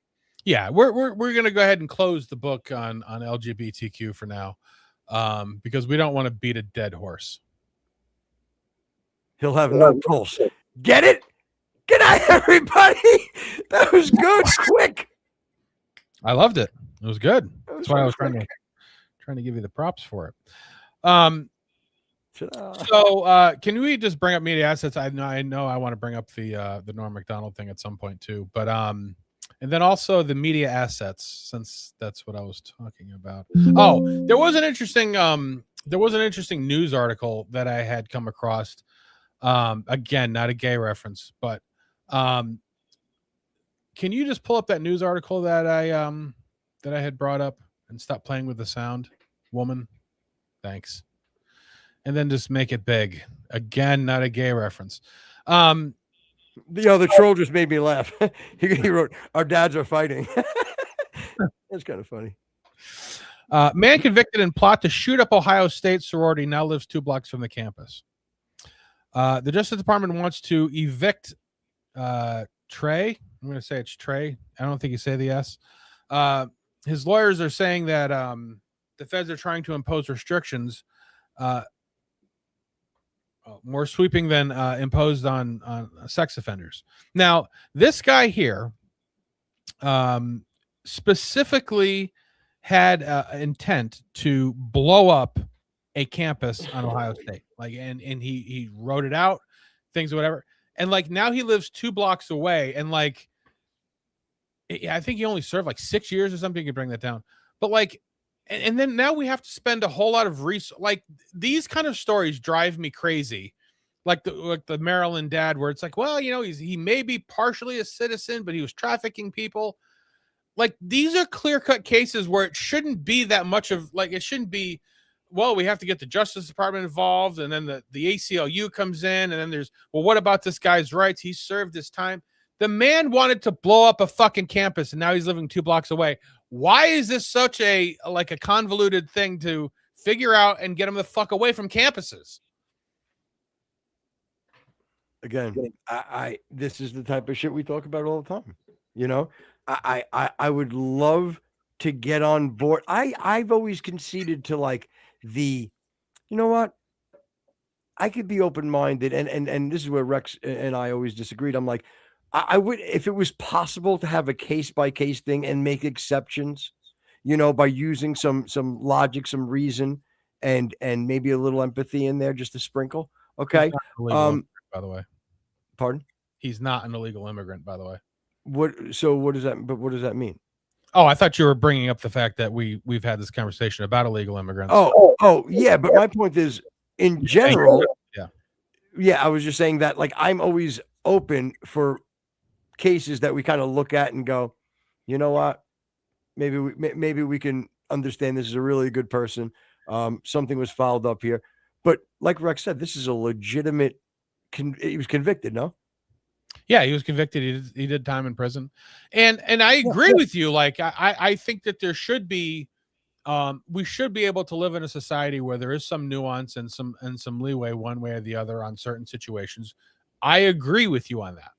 Yeah, we're gonna go ahead and close the book on LGBTQ for now, because we don't want to beat a dead horse. He'll have no pulse. Get it? Good night, everybody. That was good. Quick. I loved it. It was good. That's why I was trying to give you the props for it. So can we just bring up media assets? I know I want to bring up the Norm Macdonald thing at some point too, but and then also the media assets, since that's what I was talking about. Oh, there was an interesting news article that I had come across. Again, not a gay reference, but can you just pull up that news article that I had brought up and stop playing with the sound, woman? Thanks. And then just make it big. Again, not a gay reference. The troll just made me laugh. He wrote, "Our dads are fighting." That's kind of funny. Man convicted in plot to shoot up Ohio State sorority now lives 2 blocks from the campus. The Justice Department wants to evict Trey. I'm going to say it's Trey. I don't think you say the S. His lawyers are saying that the feds are trying to impose restrictions more sweeping than imposed on sex offenders. Now, this guy here specifically had intent to blow up a campus on Ohio State. Like, and he wrote it out, things or whatever. And like now he lives 2 blocks away, and like I think he only served like 6 years or something. You could bring that down, but like, and then now we have to spend a whole lot of resources. Like these kind of stories drive me crazy. Like the Maryland dad, where it's like, well, you know, he may be partially a citizen, but he was trafficking people. Like these are clear-cut cases where it shouldn't be that much of like it shouldn't be. Well, we have to get the Justice Department involved, and then the ACLU comes in, and then there's, well, what about this guy's rights? He served his time. The man wanted to blow up a fucking campus, and now he's living 2 blocks away. Why is this such a convoluted thing to figure out and get him the fuck away from campuses? Again, this is the type of shit we talk about all the time. You know, I would love to get on board. I've always conceded to like you know what? I could be open-minded, and this is where Rex and I always disagreed. I'm like, I would, if it was possible to have a case-by-case thing and make exceptions, you know, by using some logic, some reason, and maybe a little empathy in there just to sprinkle. Okay. By the way, pardon? He's not an illegal immigrant, by the way. What does that mean? Oh, I thought you were bringing up the fact that we've had this conversation about illegal immigrants. Oh, yeah. But my point is, in general, yeah, I was just saying that, like, I'm always open for cases that we kind of look at and go, you know what, maybe we can understand this is a really good person. Something was fouled up here. But like Rex said, this is a legitimate. He was convicted, no? Yeah, he was convicted. He did time in prison, and I agree with you. Like I think that there should be, we should be able to live in a society where there is some nuance and some leeway one way or the other on certain situations. I agree with you on that.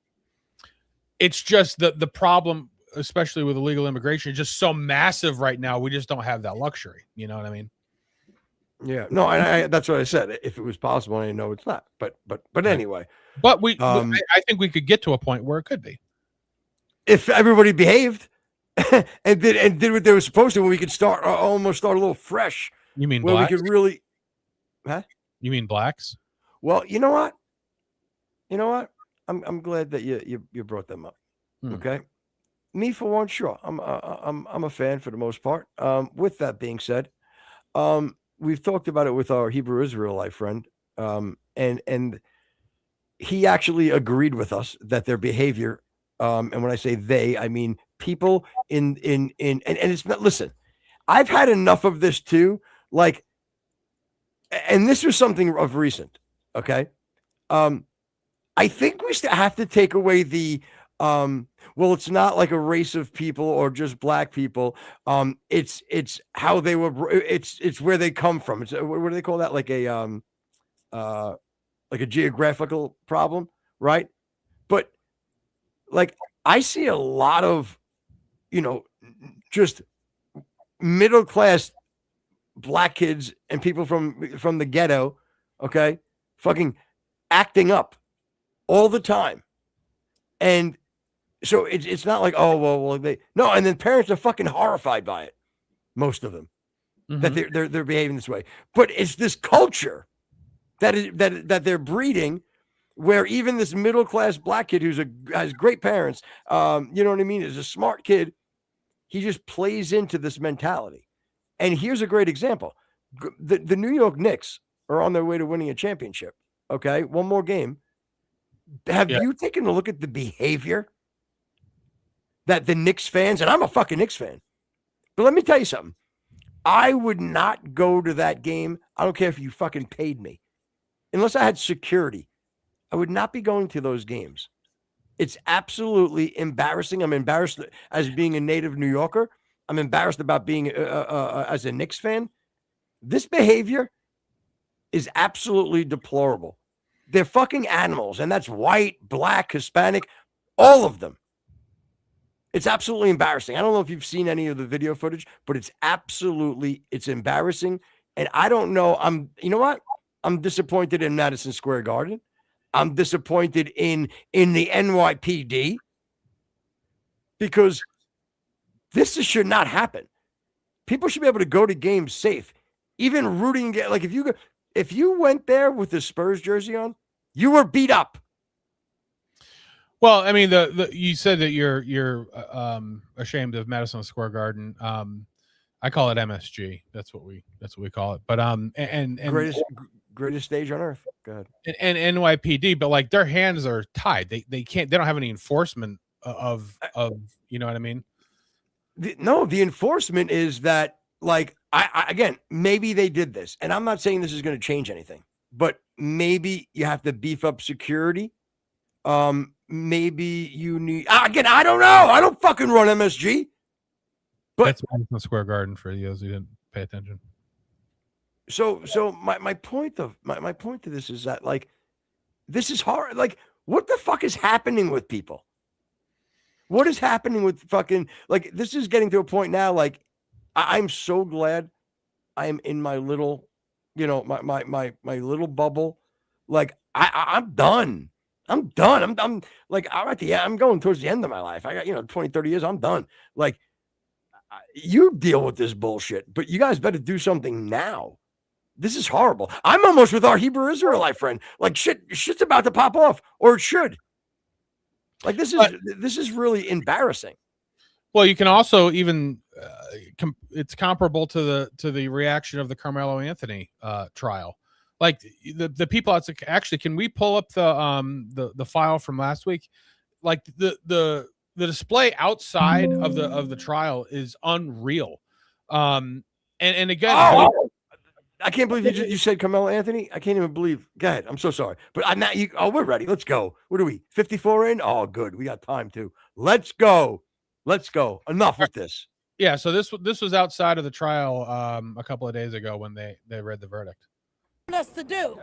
It's just the problem, especially with illegal immigration, is just so massive right now. We just don't have that luxury. You know what I mean? Yeah, no, and that's what I said. If it was possible, I know it's not. But anyway. But I think we could get to a point where it could be. If everybody behaved and did what they were supposed to, when we could almost start a little fresh. You mean where blacks? we could really, huh? You mean blacks? Well, you know what? I'm glad that you brought them up. Okay. Me for one, sure. I'm a fan for the most part. With that being said, we've talked about it with our Hebrew Israelite friend. And he actually agreed with us that their behavior, and when I say they, I mean people and it's not, listen, I've had enough of this too. Like, and this was something of recent. Okay. I think we still have to take away the, well, it's not like a race of people or just black people. It's how they were, it's where they come from. It's, what do they call that? Like a geographical problem, right? But like I see a lot of, just middle class black kids and people from the ghetto, okay, fucking acting up all the time. And so it's not like, oh, well, no, and then parents are fucking horrified by it, most of them, that they're behaving this way. But it's this culture that they're breeding, where even this middle class black kid has great parents, you know what I mean, is a smart kid, he just plays into this mentality. And here's a great example: the New York Knicks are on their way to winning a championship. Okay, one more game. Have you taken a look at the behavior that the Knicks fans, and I'm a fucking Knicks fan, but let me tell you something. I would not go to that game. I don't care if you fucking paid me. Unless I had security, I would not be going to those games. It's absolutely embarrassing. I'm embarrassed as being a native New Yorker. I'm embarrassed about being as a Knicks fan. This behavior is absolutely deplorable. They're fucking animals, and that's white, black, Hispanic, all of them. It's absolutely embarrassing. I don't know if you've seen any of the video footage, but it's embarrassing. And I don't know. You know what? I'm disappointed in Madison Square Garden. I'm disappointed in the NYPD, because this should not happen. People should be able to go to games safe, even rooting. Like if you went there with the Spurs jersey on, you were beat up. Well, I mean, you said that you're ashamed of Madison Square Garden. I call it MSG. That's what we call it. But and greatest stage on earth. Go ahead. And NYPD, but like their hands are tied. They don't have any enforcement of you know what I mean? The enforcement is that, like, I again, maybe they did this, and I'm not saying this is going to change anything, but maybe you have to beef up security. Maybe you need, again, I don't know. I don't fucking run MSG. But that's Madison Square Garden for those who didn't pay attention. So my point to this is that, like, this is hard. Like, what the fuck is happening with people? What is happening with fucking, like, this is getting to a point now. Like, I'm so glad I am in my little, my little bubble. Like, I'm done. I'm done. I'm like, I'm going towards the end of my life. I got, 20, 30 years. I'm done. Like, you deal with this bullshit, but you guys better do something now. This is horrible. I'm almost with our Hebrew Israelite friend. Like, shit's about to pop off, or it should. Like, this is really embarrassing. Well, you can also even it's comparable to the reaction of the Carmelo Anthony trial. Like the people actually, can we pull up the file from last week? Like the display outside of the trial is unreal. And again, I can't believe you said Carmelo Anthony. I can't even believe. Go ahead. I'm so sorry, but I'm not. We're ready. Let's go. What are we? 54 in? Oh, good. We got time too. Let's go. Let's go. Enough with this. Yeah. So this was outside of the trial a couple of days ago when they read the verdict. Us to do.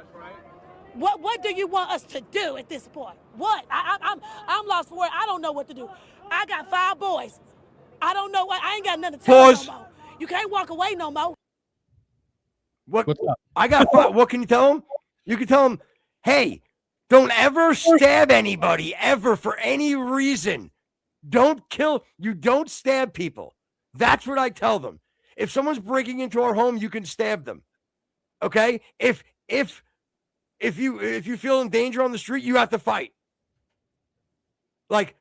What do you want us to do at this point? What? I'm lost for it. I don't know what to do. I got 5 boys. I don't know what. I ain't got nothing to tell them no more. You can't walk away no more. What's up? I got 5. What can you tell them? You can tell them, hey, don't ever stab anybody ever for any reason. Don't kill. You don't stab people. That's what I tell them. If someone's breaking into our home, you can stab them. Okay? If you feel in danger on the street, you have to fight. Like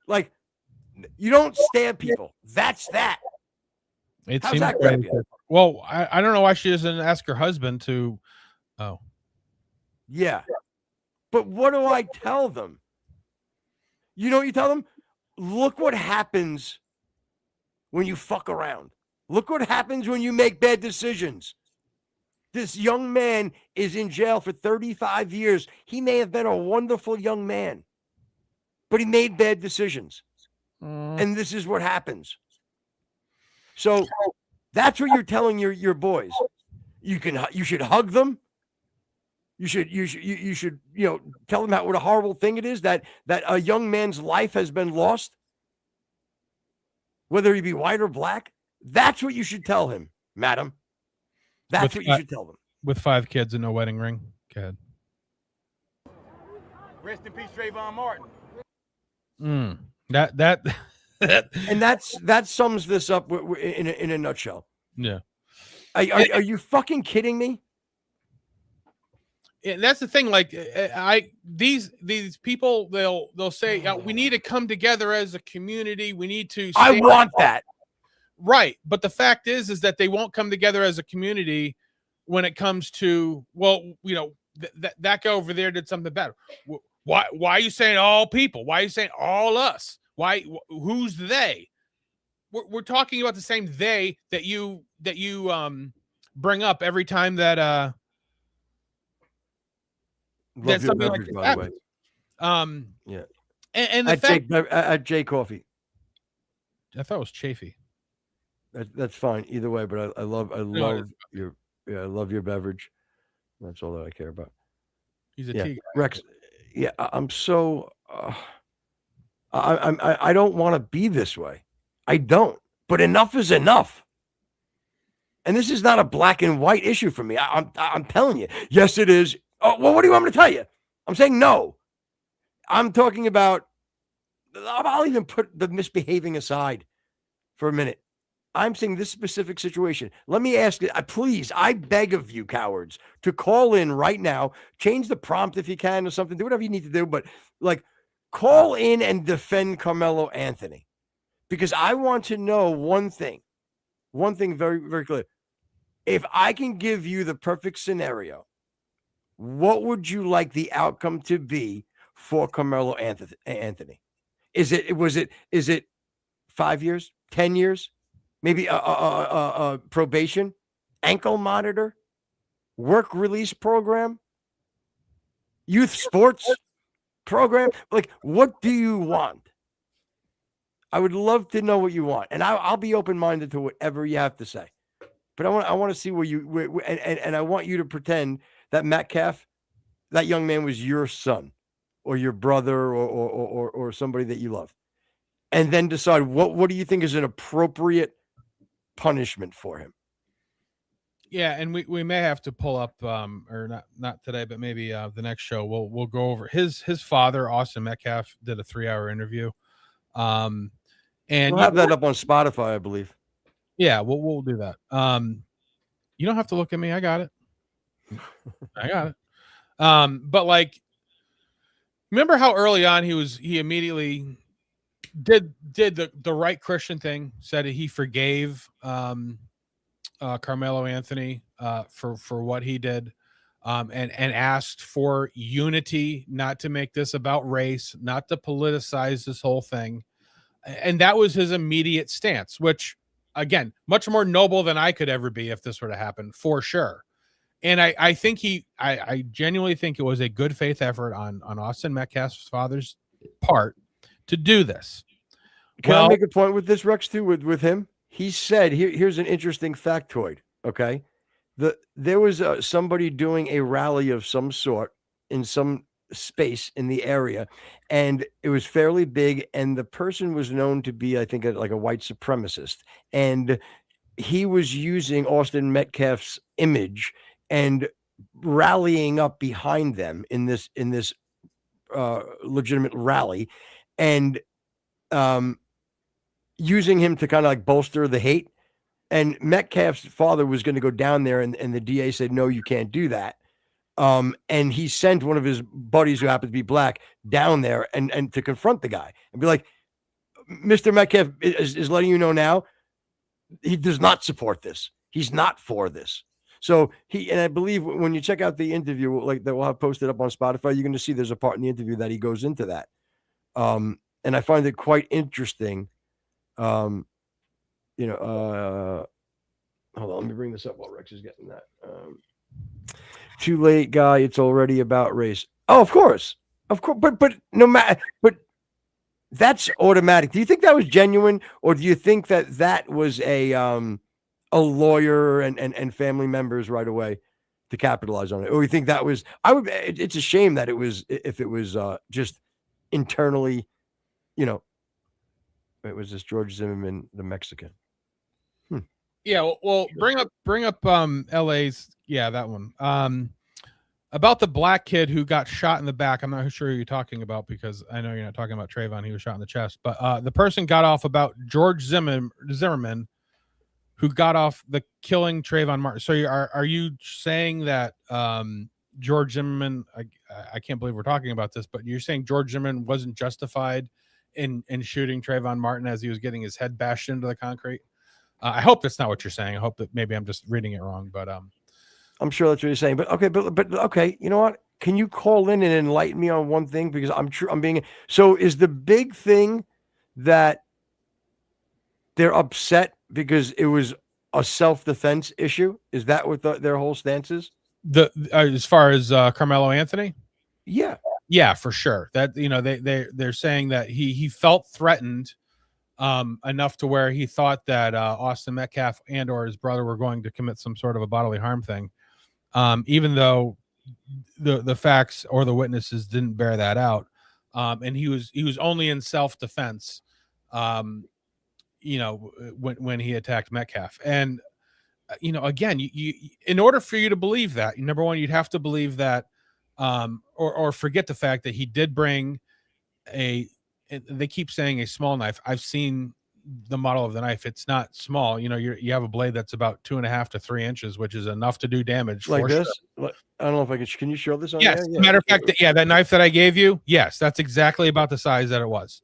you don't stab people. That's that. How's that grab you? Well, I don't know why she doesn't ask her husband to. Oh, yeah. But what do I tell them? You know what you tell them? Look what happens when you fuck around. Look what happens when you make bad decisions. This young man is in jail for 35 years. He may have been a wonderful young man, but he made bad decisions. And this is what happens. So that's what you're telling your boys. You should hug them. You should tell them what a horrible thing it is that a young man's life has been lost, whether he be white or black. That's what you should tell him, madam. That's what you should tell them. With 5 kids and no wedding ring. Go ahead. Rest in peace, Trayvon Martin. And that sums this up in a nutshell. Yeah. Are you fucking kidding me? And that's the thing. Like these people, they'll say we need to come together as a community. We need to. I want that. Right, but the fact is that they won't come together as a community when it comes to that guy over there did something bad. Why are you saying all people? Why are you saying all us? Why? Who's they? We're talking about the same they that you bring up every time that that something like this happens. Yeah. And the at J Coffee. I thought it was Chafee. That's fine either way, but I love your beverage. That's all that I care about. He's a tea guy. Rex. Yeah, I'm so. I don't want to be this way. I don't. But enough is enough. And this is not a black and white issue for me. I'm telling you. Yes, it is. Oh, well, what do you want me to tell you? I'm saying no. I'm talking about. I'll even put the misbehaving aside for a minute. I'm saying this specific situation. Let me ask you, please, I beg of you, cowards, to call in right now. Change the prompt if you can or something. Do whatever you need to do. But, call in and defend Carmelo Anthony. Because I want to know one thing. One thing very, very clear. If I can give you the perfect scenario, what would you like the outcome to be for Carmelo Anthony? Is it 5 years, 10 years? Maybe a probation, ankle monitor, work release program, youth sports program? What do you want? I would love to know what you want, and I'll be open-minded to whatever you have to say. But I want to see and I want you to pretend that Metcalf, that young man, was your son, or your brother, or somebody that you love, and then decide what do you think is an appropriate punishment for him. Yeah, and we may have to pull up or not today, but maybe the next show we'll go over his father, Austin Metcalf, did a 3-hour interview. And we'll have that up on Spotify, I believe. Yeah, we'll do that. You don't have to look at me. I got it. I got it. But remember how early on he immediately did the right Christian thing, said he forgave Carmelo Anthony for what he did, and asked for unity, not to make this about race, not to politicize this whole thing. And that was his immediate stance, which, again, much more noble than I could ever be if this were to happen, for sure. And I think I genuinely think it was a good faith effort on Austin Metcalf's father's part to do this. Can I make a point with this, Rex, too, with him? He said, here's an interesting factoid, okay? There was somebody doing a rally of some sort in some space in the area, and it was fairly big, and the person was known to be, I think, like a white supremacist, and he was using Austin Metcalf's image and rallying up behind them in this legitimate rally, and using him to kind of like bolster the hate. And Metcalf's father was going to go down there, and the DA said, no, you can't do that. And he sent one of his buddies who happened to be black down there and to confront the guy and be like, Mr. Metcalf is letting you know now, he does not support this. He's not for this. So and I believe when you check out the interview, like that we'll have posted up on Spotify, you're going to see there's a part in the interview that he goes into that. And I find it quite interesting. Hold on, let me bring this up while Rex is getting that. Too late, guy. It's already about race. Oh, of course, but no matter, but that's automatic. Do you think that was genuine, or do you think that was a lawyer and family members right away to capitalize on it, or you think that was? It's a shame that it was, if it was just internally, it was this George Zimmerman, the Mexican. Yeah, well, bring up LA's, that one. About the black kid who got shot in the back. I'm not sure who you're talking about, because I know you're not talking about Trayvon. He was shot in the chest, but the person got off about George Zimmerman, who got off the killing Trayvon Martin. So are you saying that George Zimmerman? I can't believe we're talking about this, but you're saying George Zimmerman wasn't justified in shooting Trayvon Martin as he was getting his head bashed into the concrete? I hope that's not what you're saying. I hope that maybe I'm just reading it wrong, but I'm sure that's what you're saying. But okay, you know what? Can you call in and enlighten me on one thing? Because so is the big thing that they're upset because it was a self-defense issue? Is that what their whole stance is? As far as Carmelo Anthony? Yeah, for sure. That they're saying that he felt threatened enough to where he thought that Austin Metcalf and or his brother were going to commit some sort of a bodily harm thing, even though the facts or the witnesses didn't bear that out, and he was only in self-defense, when he attacked Metcalf. And again, you in order for you to believe that, number one, you'd have to believe that, or forget the fact that he did bring they keep saying a small knife. I've seen the model of the knife. It's not small. You have a blade that's about 2.5 to 3 inches, which is enough to do damage. Like this. Sure. I don't know if I can you show this on yes. Yeah. Matter of fact, that knife that I gave you. Yes. That's exactly about the size that it was.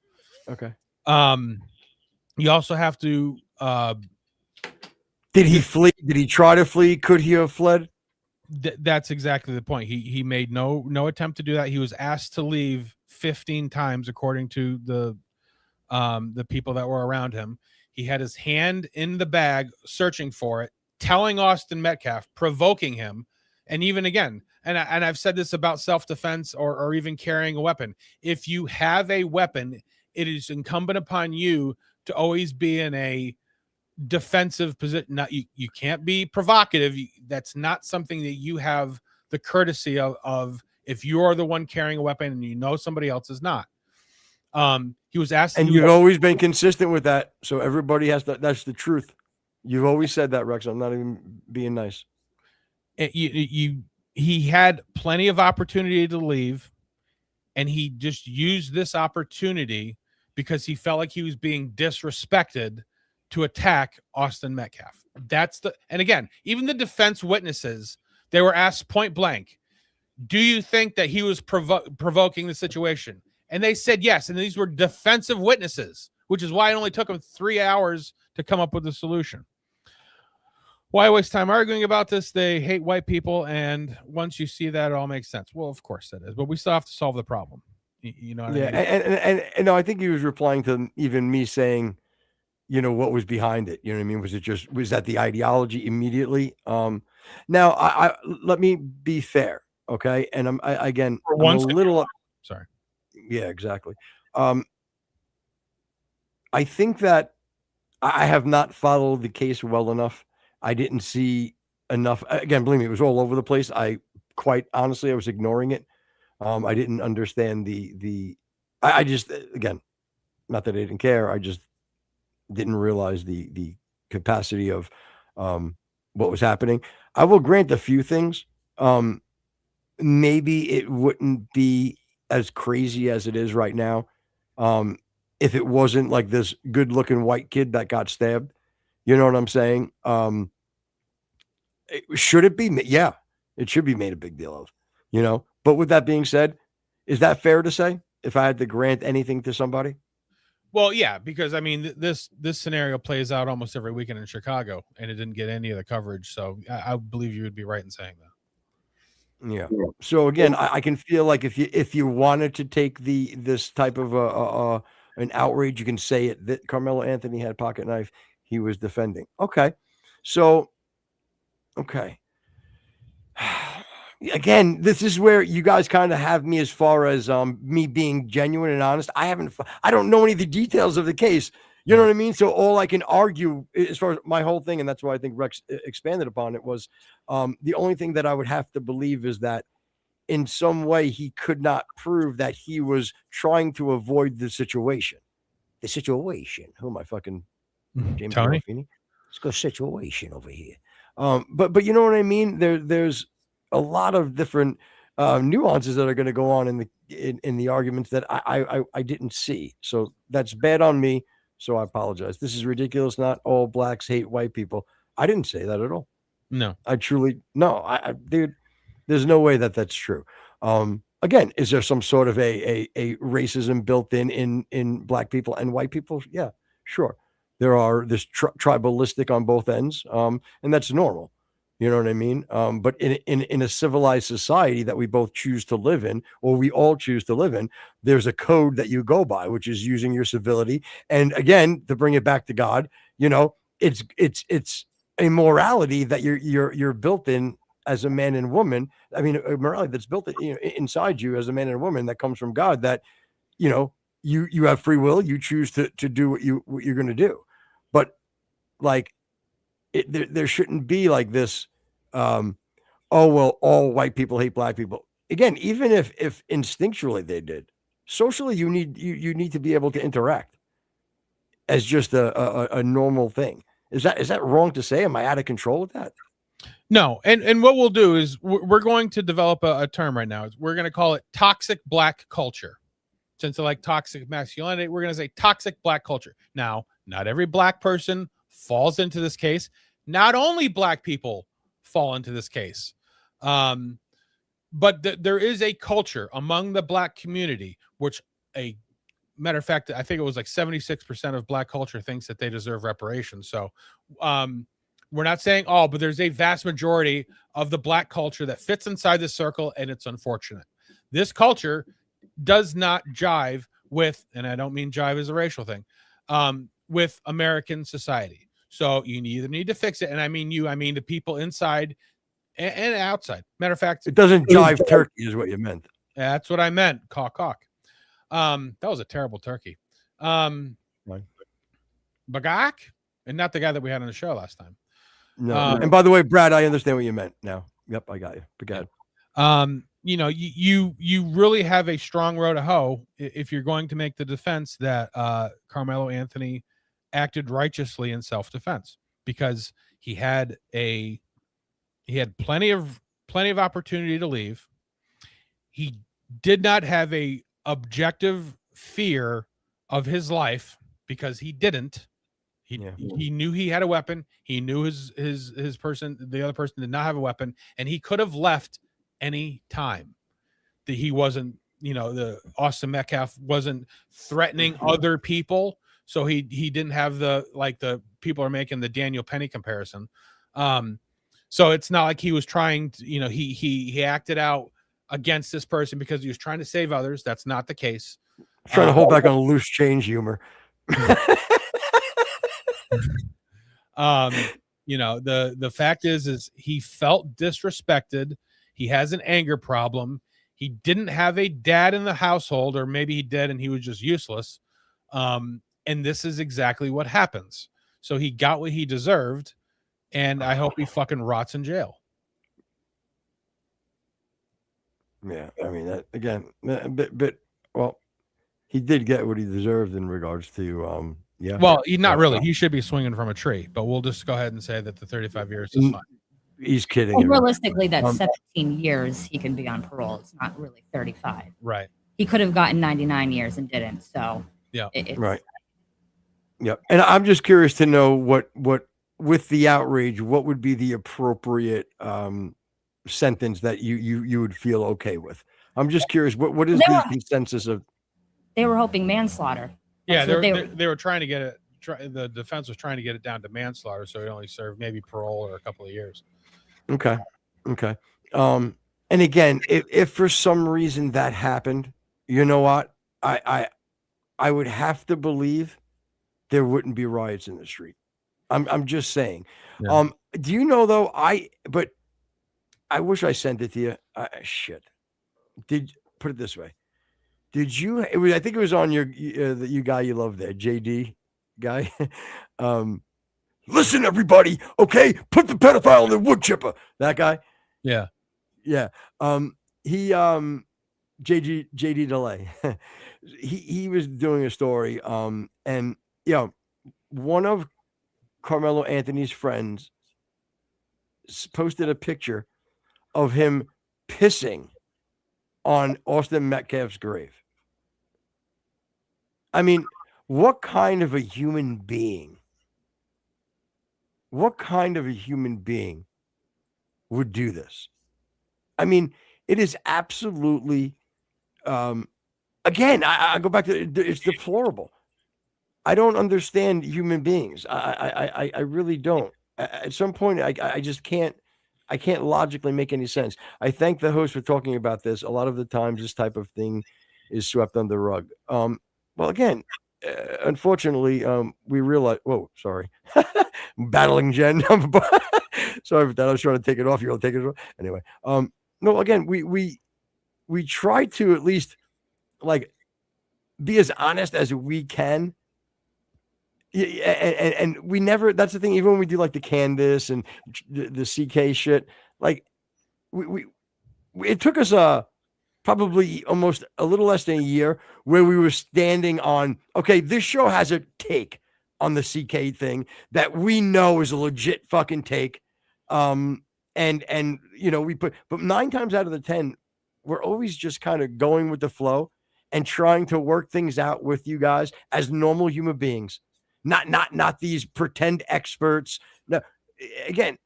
Okay. You also have to, did he flee? Did he try to flee? Could he have fled? That's exactly the point. He made no attempt to do that. He was asked to leave 15 times, according to the people that were around him. He had his hand in the bag, searching for it, telling Austin Metcalf, provoking him. And even again, and I've said this about self-defense or even carrying a weapon. If you have a weapon, it is incumbent upon you to always be in a defensive position. You can't be provocative. That's not something that you have the courtesy of if you're the one carrying a weapon and somebody else is not. He was asked, and you've always been consistent with that, so everybody has to. That's the truth. You've always said that, Rex. I'm not even being nice. He had plenty of opportunity to leave, and he just used this opportunity because he felt like he was being disrespected to attack Austin Metcalf. And again, even the defense witnesses, they were asked point blank, do you think that he was provoking the situation? And they said yes. And these were defensive witnesses, which is why it only took them 3 hours to come up with a solution. Why waste time arguing about this? They hate white people. And once you see that, it all makes sense. Well, of course it is, but we still have to solve the problem. You know what I mean? And no, I think he was replying to even me saying, what was behind it. You know what I mean? Was that the ideology immediately? Now I let me be fair. Okay. And I'm a little, sorry. Yeah, exactly. I think that I have not followed the case well enough. I didn't see enough. Again, believe me, it was all over the place. Quite honestly, I was ignoring it. I didn't understand I just, again, not that I didn't care. I just didn't realize the capacity of what was happening. I will grant a few things. Maybe it wouldn't be as crazy as it is right now if it wasn't like this good-looking white kid that got stabbed. You know what I'm saying? Should it be? Yeah, it should be made a big deal of. But with that being said, is that fair to say? If I had to grant anything to somebody? Well, yeah, because I mean, this scenario plays out almost every weekend in Chicago, and it didn't get any of the coverage. So I believe you would be right in saying that. Yeah. So again, I can feel like if you wanted to take this type of an outrage, you can say it that Carmelo Anthony had a pocket knife. He was defending. Okay. So, okay. Again, this is where you guys kind of have me as far as me being genuine and honest. I don't know any of the details of the case. You know what I mean? So all I can argue as far as my whole thing, and that's why I think Rex expanded upon it, was the only thing that I would have to believe is that in some way he could not prove that he was trying to avoid the situation. The situation. Who am I fucking? James Tony? Gandolfini? Let's go situation over here. But you know what I mean? There's a lot of different nuances that are going to go on in the arguments that I didn't see. So that's bad on me. So I apologize. This is ridiculous. Not all blacks hate white people. I didn't say that at all. No, I truly no. Dude, there's no way that that's true. Again, is there some sort of a racism built in black people and white people? Yeah, sure. There are this tribalistic on both ends, and that's normal. You know what I mean? But in a civilized society that we both choose to live in, or we all choose to live in, there's a code that you go by, which is using your civility. And again, to bring it back to God, it's a morality that you're built in as a man and woman. I mean, a morality that's built inside you as a man and a woman that comes from God. That you have free will. You choose to do what you're going to do. But like, there shouldn't be like this. Oh well, all white people hate black people. Again, even if instinctually they did, socially you need to be able to interact as just a normal thing. Is that wrong to say? Am I out of control with that? No. And what we'll do is we're going to develop a term right now. We're going to call it toxic black culture. Since I like toxic masculinity, we're going to say toxic black culture. Now, not every black person falls into this case. Not only black people fall into this case, but there is a culture among the black community, which a matter of fact, I think it was like 76% of black culture thinks that they deserve reparations. So we're not saying all, but there's a vast majority of the black culture that fits inside this circle, and it's unfortunate. This culture does not jive with, and I don't mean jive as a racial thing, with American society. So you either need to fix it, and I mean the people inside and outside. Matter of fact, it doesn't jive turkey is what you meant. That's what I meant. Caw. That was a terrible turkey. Bagak, and not the guy that we had on the show last time. No. And by the way, Brad, I understand what you meant now. Yep, I got you. Bagad. You really have a strong row to hoe if you're going to make the defense that Carmelo Anthony acted righteously in self-defense, because he had plenty of opportunity to leave. He did not have a objective fear of his life because he didn't. He knew he had a weapon. He knew his person, the other person, did not have a weapon, and he could have left any time. That he wasn't, the Austin Metcalf wasn't threatening other people, so he didn't have the people are making the Daniel Penny comparison. So it's not like he was trying to, he acted out against this person because he was trying to save others. That's not the case. Trying to hold back on loose change humor. You know, the fact is he felt disrespected. He has an anger problem. He didn't have a dad in the household, or maybe he did and he was just useless. And this is exactly what happens. So he got what he deserved, and I hope he fucking rots in jail. Yeah, I mean, that, again, but well, he did get what he deserved in regards to yeah. Well, he not really. He should be swinging from a tree, but we'll just go ahead and say that the 35 years is fine. He's kidding. Well, realistically, that's 17 years he can be on parole. It's not really 35. Right. He could have gotten 99 years and didn't. So yeah, right. Yep. And I'm just curious to know what with the outrage, what would be the appropriate sentence that you would feel okay with. I'm just curious. What is the consensus of? They were hoping manslaughter. Yeah, they were trying to get it. The defense was trying to get it down to manslaughter, so he only served maybe parole or a couple of years. Okay. And again, if for some reason that happened, you know what? I would have to believe there wouldn't be riots in the street. I'm just saying. Yeah. Do you know though? But I wish I sent it to you. Shit. Put it this way? Did you? I think it was on you guy you love there, JD guy. Listen, everybody. Okay, put the pedophile in the wood chipper. That guy. Yeah. He JD Delay. he was doing a story. And one of Carmelo Anthony's friends posted a picture of him pissing on Austin Metcalf's grave. I mean, what kind of a human being? What kind of a human being would do this? I mean, it is absolutely, again, I go back to it's deplorable. I don't understand human beings. I really don't. At some point, I just can't. I can't logically make any sense. I thank the host for talking about this. A lot of the times, this type of thing is swept under the rug. Well, again, unfortunately, we realize. Whoa, sorry, battling Jen. Sorry for that. I was trying to take it off. You're gonna take it off anyway. No, again, we try to at least like be as honest as we can. And we never, that's the thing, even when we do like the Candace and the CK shit, like we it took us probably almost a little less than a year where we were standing on, okay, this show has a take on the CK thing that we know is a legit fucking take. And we but 9 times out of the 10, we're always just kind of going with the flow and trying to work things out with you guys as normal human beings. Not these pretend experts. No, again,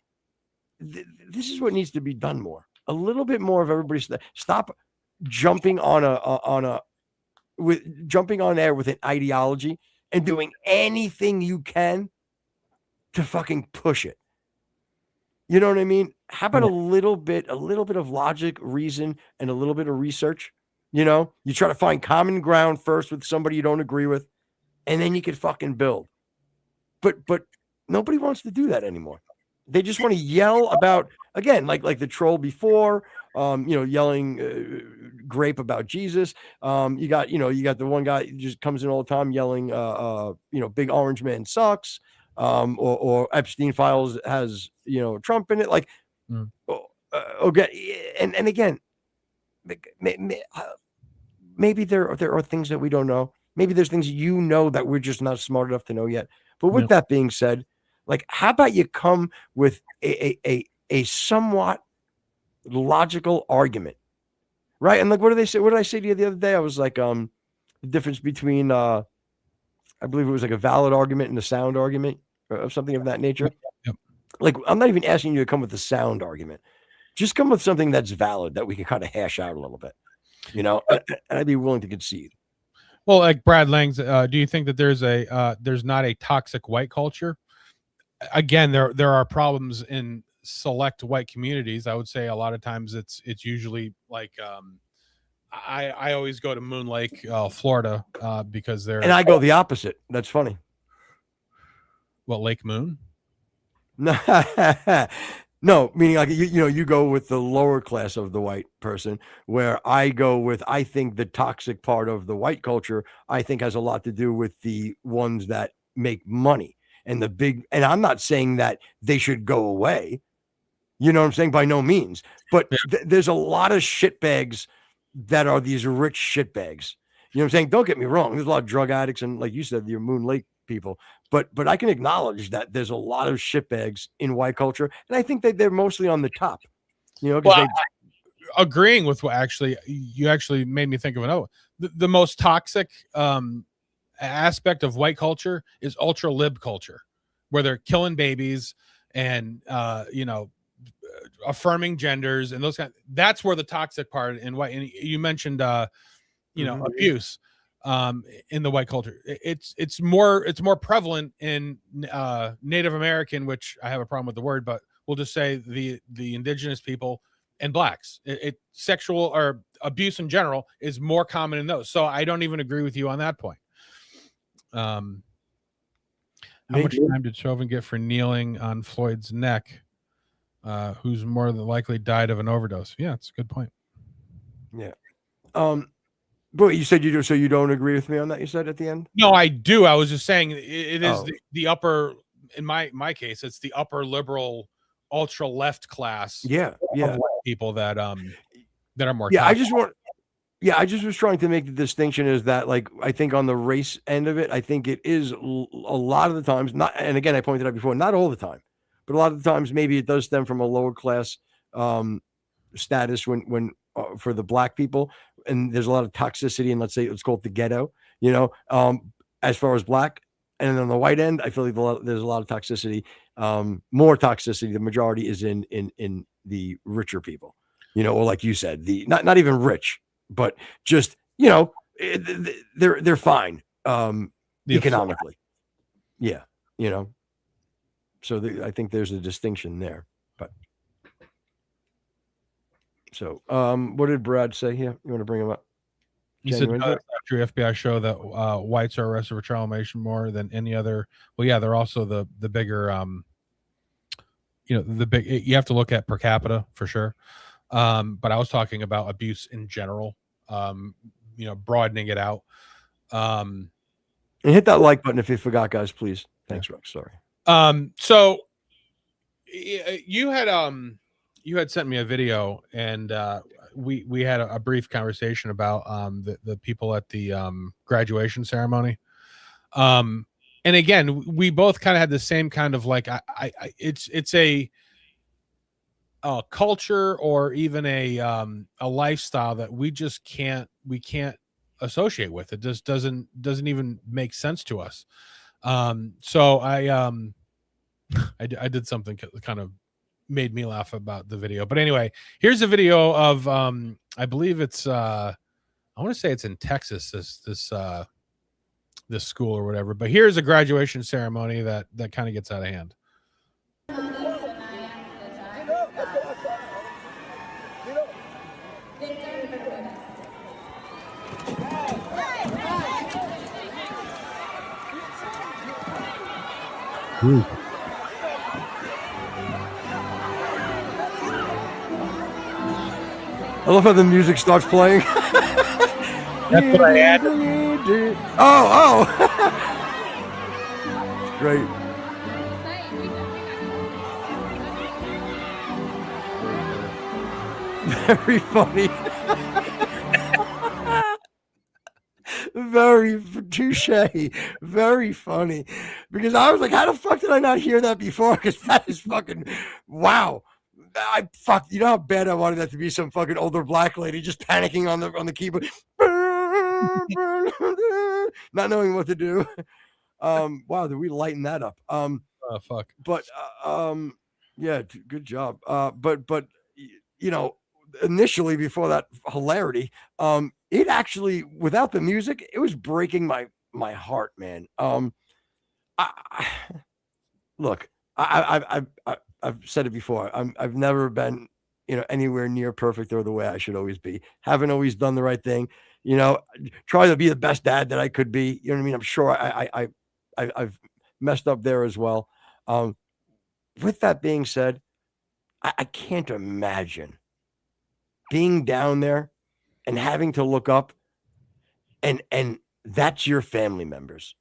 this is what needs to be done more. A little bit more of everybody stop jumping on jumping on air with an ideology and doing anything you can to fucking push it. You know what I mean? How about a little bit of logic, reason, and a little bit of research? You try to find common ground first with somebody you don't agree with. And then you could fucking build. But nobody wants to do that anymore. They just want to yell about, again, like the troll before, yelling grape about Jesus. You got the one guy who just comes in all the time yelling, big orange man sucks. Or Epstein files has, Trump in it. Like, okay. And again, maybe there are things that we don't know. Maybe there's things that we're just not smart enough to know yet. But with that being said, like, how about you come with a somewhat logical argument, right? And like, what did they say? What did I say to you the other day? I was like, the difference between, I believe it was like a valid argument and a sound argument or something of that nature. Yep. Like, I'm not even asking you to come with a sound argument. Just come with something that's valid that we can kind of hash out a little bit, and I'd be willing to concede. Well, like Brad Langs, do you think that there's not a toxic white culture? Again, there are problems in select white communities. I would say a lot of times it's usually like I always go to Moon Lake, Florida, because they're, and I go the opposite. That's funny. What, Lake Moon? No, no, meaning like you go with the lower class of the white person, where I go with, I think the toxic part of the white culture, I think has a lot to do with the ones that make money and the big, and I'm not saying that they should go away. You know what I'm saying? By no means, but there's a lot of shitbags that are these rich shitbags. You know what I'm saying? Don't get me wrong. There's a lot of drug addicts and, like you said, your Moon Lake people. But I can acknowledge that there's a lot of shitbags in white culture, and I think that they're mostly on the top. You know, well, agreeing with what you actually made me think of another. The most toxic aspect of white culture is ultra lib culture, where they're killing babies and affirming genders and those kind. That's where the toxic part in white. And you mentioned abuse in the white culture. It's more prevalent in Native American, which I have a problem with the word, but we'll just say the indigenous people and blacks. Sexual or abuse in general is more common in those. So I don't even agree with you on that point. How much time did Chauvin get for kneeling on Floyd's neck? Who's more than likely died of an overdose? Yeah, it's a good point. Yeah. But you said you do, so you don't agree with me on that, you said at the end? No, I do. I was just saying it is the upper, in my case, it's the upper liberal, ultra left class. Yeah. People that are more. Yeah, I just was trying to make the distinction is that, like, I think on the race end of it, I think it is a lot of the times, not, and again, I pointed out before, not all the time, but a lot of the times maybe it does stem from a lower class status when for the black people, and there's a lot of toxicity, and let's call it the ghetto, as far as black. And on the white end, I feel like there's a lot of toxicity, more toxicity. The majority is in the richer people, or like you said, the not even rich, but just they're fine economically. Yeah, So I think there's a distinction there. But so, what did Brad say here? You want to bring him up? He said after FBI show that whites are arrested for child molestation more than any other. Well, yeah, they're also the bigger. The big. You have to look at per capita for sure. But I was talking about abuse in general. Broadening it out. And hit that like button if you forgot, guys, please. Thanks, Rex. Sorry. So you had sent me a video, and we had a brief conversation about the people at the graduation ceremony. And again, we both kind of had the same kind of like it's a culture or even a lifestyle that we can't associate with. It just doesn't even make sense to us. So I did something kind of made me laugh about the video. But anyway, here's a video of I believe it's I want to say it's in Texas, this school or whatever. But here's a graduation ceremony that kind of gets out of hand. I love how the music starts playing. That's what I added. Oh. Great. Very funny. Very touche. Very funny. Because I was like, how the fuck did I not hear that before? Because that is fucking wow. You know how bad I wanted that to be some fucking older black lady just panicking on the keyboard, not knowing what to do. Wow, did we lighten that up? Fuck. But yeah, good job. But initially before that hilarity, it actually, without the music, it was breaking my heart, man. Look, I've said it before. I've never been, anywhere near perfect or the way I should always be. Haven't always done the right thing. Try to be the best dad that I could be. You know what I mean? I'm sure I've messed up there as well. With that being said, I can't imagine being down there and having to look up and that's your family members.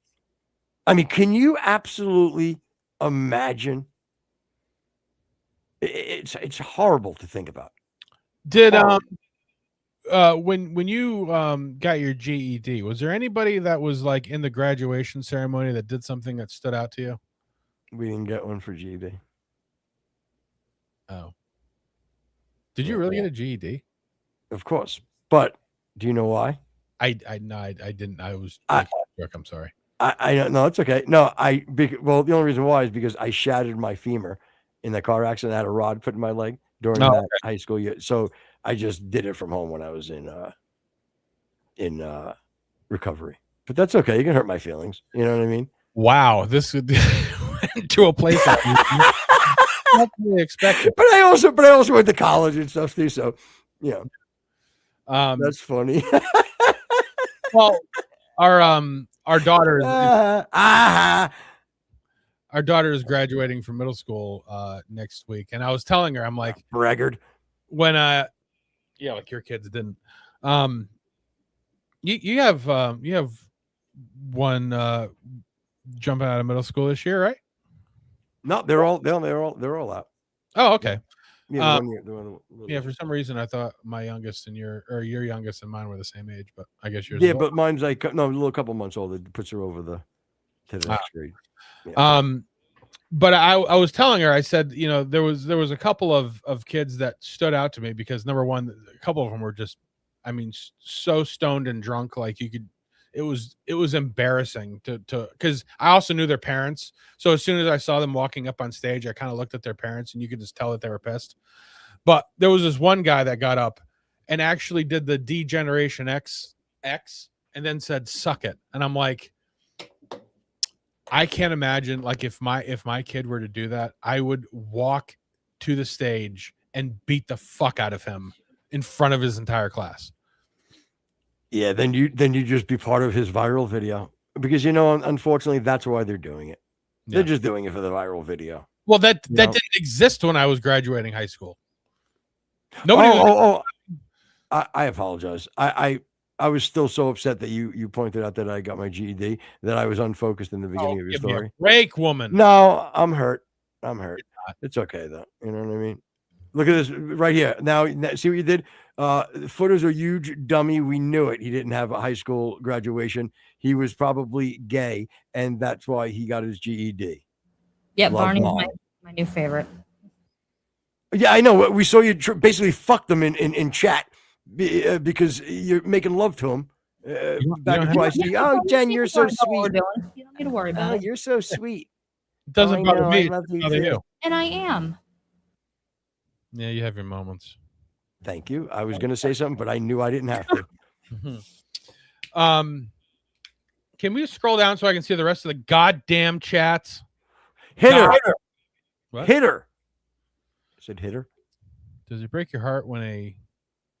I mean, can you absolutely imagine? It's horrible to think about. Did when you got your GED, was there anybody that was like in the graduation ceremony that did something that stood out to you? We didn't get one for GED. Oh. Did you really get a GED? Of course. But do you know why? I no, I didn't. I was I'm sorry. I don't know. It's okay. No, well, the only reason why is because I shattered my femur in the car accident. I had a rod put in my leg during that high school year. So I just did it from home when I was in recovery. But that's okay. You can hurt my feelings. You know what I mean? Wow, this went to a place I not really expected. But I also went to college and stuff too. So that's funny. Well, our daughter is graduating from middle school next week, and I was telling her, I'm like, braggart. When like your kids didn't. You have one jumping out of middle school this year, right? No, they're all out. Oh, okay. Yeah, for some reason I thought my youngest and your youngest and mine were the same age, but I guess yours. Yeah, but mine's like a couple months older. Puts her over to the next grade. Yeah. But I was telling her, I said, there was a couple of kids that stood out to me because number one, a couple of them were just, I mean, so stoned and drunk, like you could. It was embarrassing to because I also knew their parents. So as soon as I saw them walking up on stage, I kind of looked at their parents and you could just tell that they were pissed. But there was this one guy that got up and actually did the D-Generation X and then said, "Suck it." And I'm like, I can't imagine like if my kid were to do that, I would walk to the stage and beat the fuck out of him in front of his entire class. Yeah, then you just be part of his viral video because unfortunately that's why they're doing it. Yeah. They're just doing it for the viral video. Well, that didn't exist when I was graduating high school. Nobody. I apologize. I was still so upset that you pointed out that I got my GED that I was unfocused in the beginning of your story. Me a break, woman. No, I'm hurt. It's okay though. You know what I mean? Look at this right here. Now, see what you did? Footer's a huge dummy. We knew it. He didn't have a high school graduation. He was probably gay, and that's why he got his GED. Yeah, Barney's my new favorite. Yeah, I know. We saw you basically fucked them in chat because you're making love to him. Back before I see, Jen, you're so sweet. You don't need to worry about it. You're so sweet. It doesn't bother me. I love you too. And I am. Yeah, you have your moments. Thank you. I was going to say something, but I knew I didn't have to. Can we scroll down so I can see the rest of the goddamn chats? Hitter. What? Hitter. I said hitter. Does it break your heart when a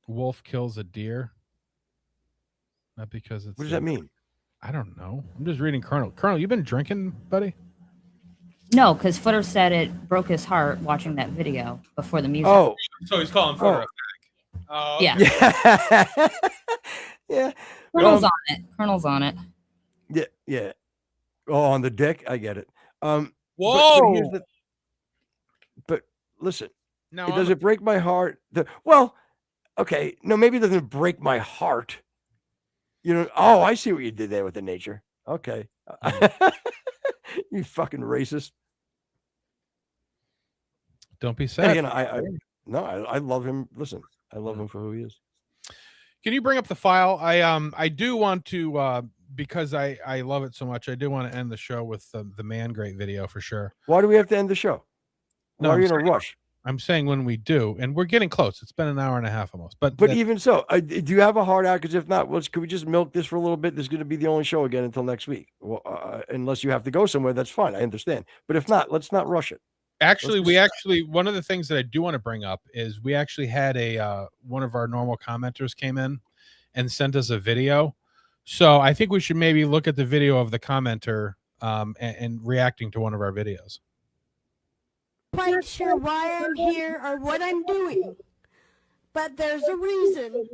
wolf kills a deer? Not because it's. What does that mean? I don't know. I'm just reading Colonel. Colonel, you been drinking, buddy? No, because Footer said it broke his heart watching that video before the music. Oh, so he's calling Footer a fag. Oh, okay. Yeah. Yeah. Colonel's on it. Colonel's on it. Yeah. Oh, on the dick? I get it. Whoa. But listen, now does it break my heart? Well, okay. No, maybe it doesn't break my heart. I see what you did there with the nature. Okay. You fucking racist. Don't be sad. Again, I love him. Listen, I love him for who he is. Can you bring up the file? I do want to because I love it so much. I do want to end the show with the Man Great video for sure. Why do we have to end the show? Why are you in a rush? I'm saying when we do, and we're getting close. It's been an hour and a half almost. But even so, do you have a hard out? Because if not, could we just milk this for a little bit? This is going to be the only show again until next week. Well, unless you have to go somewhere, that's fine. I understand. But if not, let's not rush it. Actually, one of the things that I do want to bring up is we actually had one of our normal commenters came in and sent us a video. So I think we should maybe look at the video of the commenter and reacting to one of our videos. Quite sure why I'm here or what I'm doing, but there's a reason.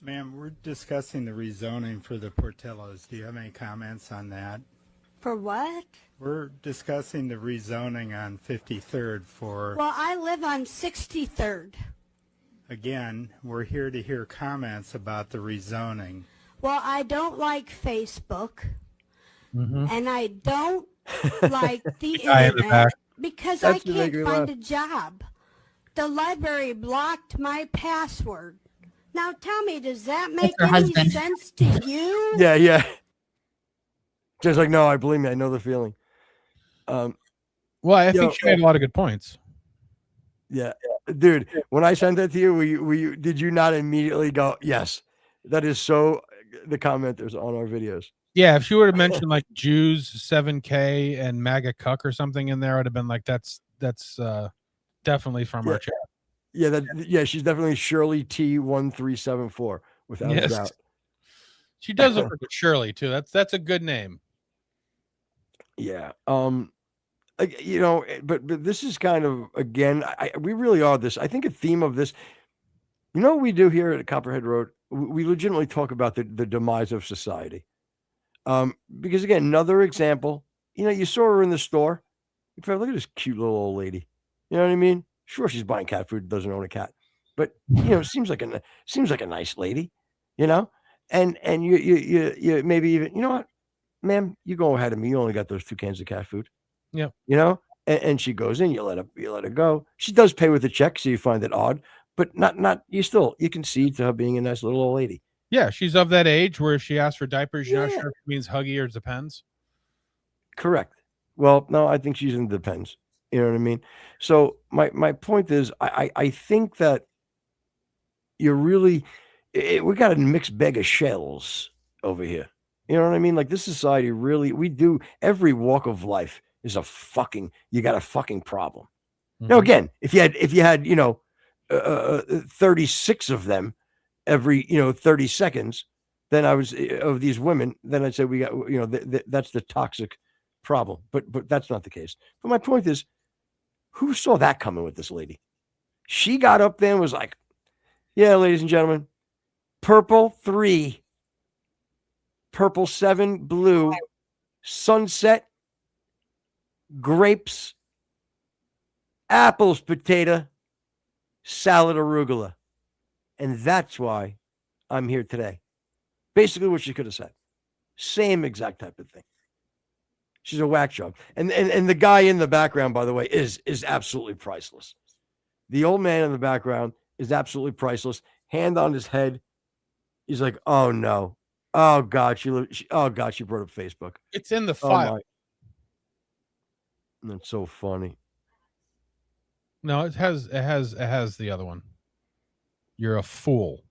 Ma'am, we're discussing the rezoning for the Portillos. Do you have any comments on that? For what? We're discussing the rezoning on 53rd for... Well, I live on 63rd. Again, we're here to hear comments about the rezoning. Well, I don't like Facebook, and I don't like the internet because I can't find a job. The library blocked my password. Now tell me, does that make any sense to you? Yeah. Just like, no, I believe me, I know the feeling. Well, I think she made a lot of good points. Yeah, dude. When I sent that to you, did you not immediately go, yes? That is so. The commenters on our videos. Yeah, if she would have mentioned like Jews 7K and MAGA cuck or something in there, I'd have been like, that's definitely from our chat. Yeah, she's definitely Shirley T1374 without a doubt. She does look like Shirley too. That's a good name. Yeah. But this is kind of, again, we really are this. I think a theme of this, you know what we do here at Copperhead Road? We legitimately talk about the demise of society. Because again, another example, you saw her in the store. You probably look at this cute little old lady. You know what I mean? Sure, she's buying cat food, doesn't own a cat, but seems like a nice lady, and you maybe even, you know what, ma'am, you go ahead of me. You only got those 2 cans of cat food. Yeah. And she goes in, you let her go. She does pay with a check, so you find it odd, but you can see to her being a nice little old lady. Yeah, she's of that age where if she asks for diapers, you're not sure if it means Huggy or Depends. Correct. Well, no, I think she's in Depends. You know what I mean? So my point is, I think that we got a mixed bag of shells over here. You know what I mean? Like this society really, we do, every walk of life is you got a fucking problem. Now, again, if you had 36 of them every 30 seconds, then of these women, then I'd say we got, that's the toxic problem. But that's not the case. But my point is, who saw that coming with this lady? She got up there and was like, yeah, ladies and gentlemen, purple 3, purple 7, blue, sunset, grapes, apples, potato, salad, arugula. And that's why I'm here today. Basically what she could have said. Same exact type of thing. She's a whack job. And the guy in the background, by the way, is absolutely priceless. The old man in the background is absolutely priceless. Hand on his head. He's like, oh no. Oh God, she brought up Facebook. It's in the file. That's so funny. No, it has the other one. You're a fool.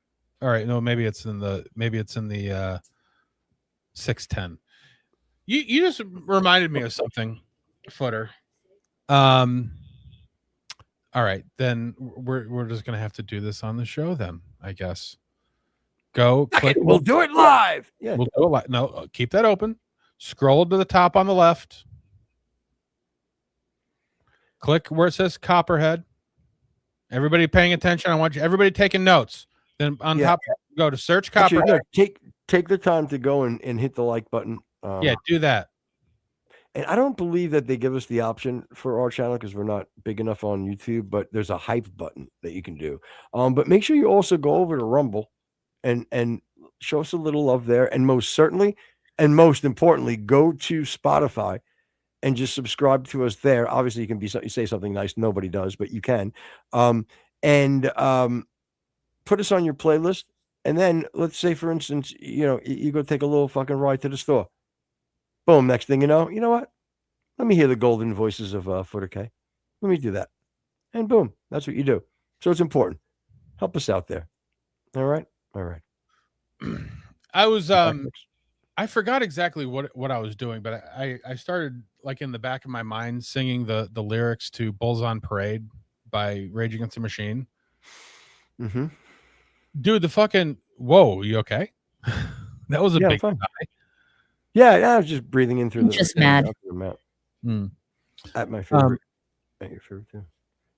All right, no, maybe it's in the 610. You just reminded me of something, Footer. All right, then we're just gonna have to do this on the show then, I guess. Go click. We'll do it live. Yeah, we'll do it live. No, keep that open. Scroll to the top on the left. Click where it says Copperhead. Everybody paying attention. I want everybody taking notes. Then on top, go to search Copperhead. Actually, take the time to go and hit the like button. Do that. And I don't believe that they give us the option for our channel because we're not big enough on YouTube, but there's a hype button that you can do. But make sure you also go over to Rumble and show us a little love there. And most certainly, and most importantly, go to Spotify and just subscribe to us there. Obviously, you can say something nice. Nobody does, but you can. And put us on your playlist. And then let's say, for instance, you go take a little fucking ride to the store. Boom. Next thing you know what? Let me hear the golden voices of Footer K. Let me do that. And boom. That's what you do. So it's important. Help us out there. All right. I was I forgot exactly what I was doing, but I started like in the back of my mind singing the lyrics to Bulls on Parade by Rage Against the Machine. Mm-hmm. Dude, the fucking whoa, you okay? That was a big sigh. Yeah, I was just breathing in through I'm the. just mad. At my favorite. At your favorite too.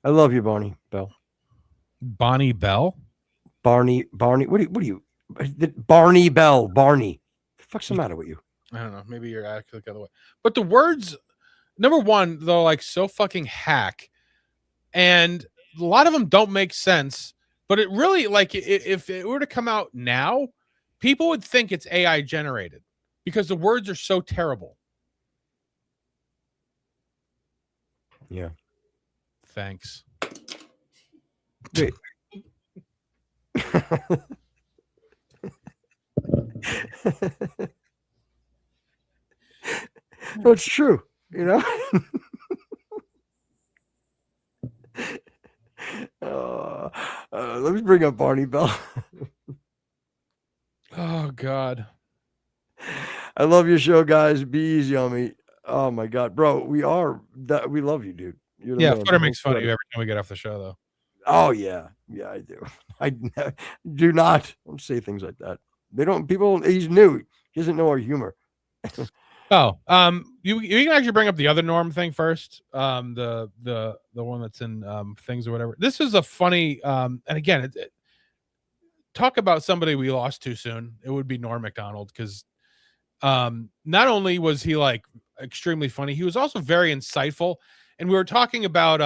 I love you, Barney Bell. Bonnie Bell. Barney. What do you? Barney Bell. Barney. What the fuck's the matter with you? I don't know. Maybe you're actually the other way. But the words, number one, they're like so fucking hack, and a lot of them don't make sense. But it really, like, if it were to come out now, people would think it's AI generated because the words are so terrible. Yeah. Thanks. Wait. No, it's true, you know. Let me bring up Barney Bell. Oh God, I love your show, guys. Be easy on me. Oh my God, bro, we love you, dude. You're the man. Footer makes fun of you every time we get off the show, though. Oh yeah, I do. I do not. Don't say things like that. They don't. People. He's new. He doesn't know our humor. Oh, you can actually bring up the other Norm thing first. The one that's in things or whatever. This is a funny. And again, talk about somebody we lost too soon. It would be Norm Macdonald, because not only was he like extremely funny, he was also very insightful. And we were talking about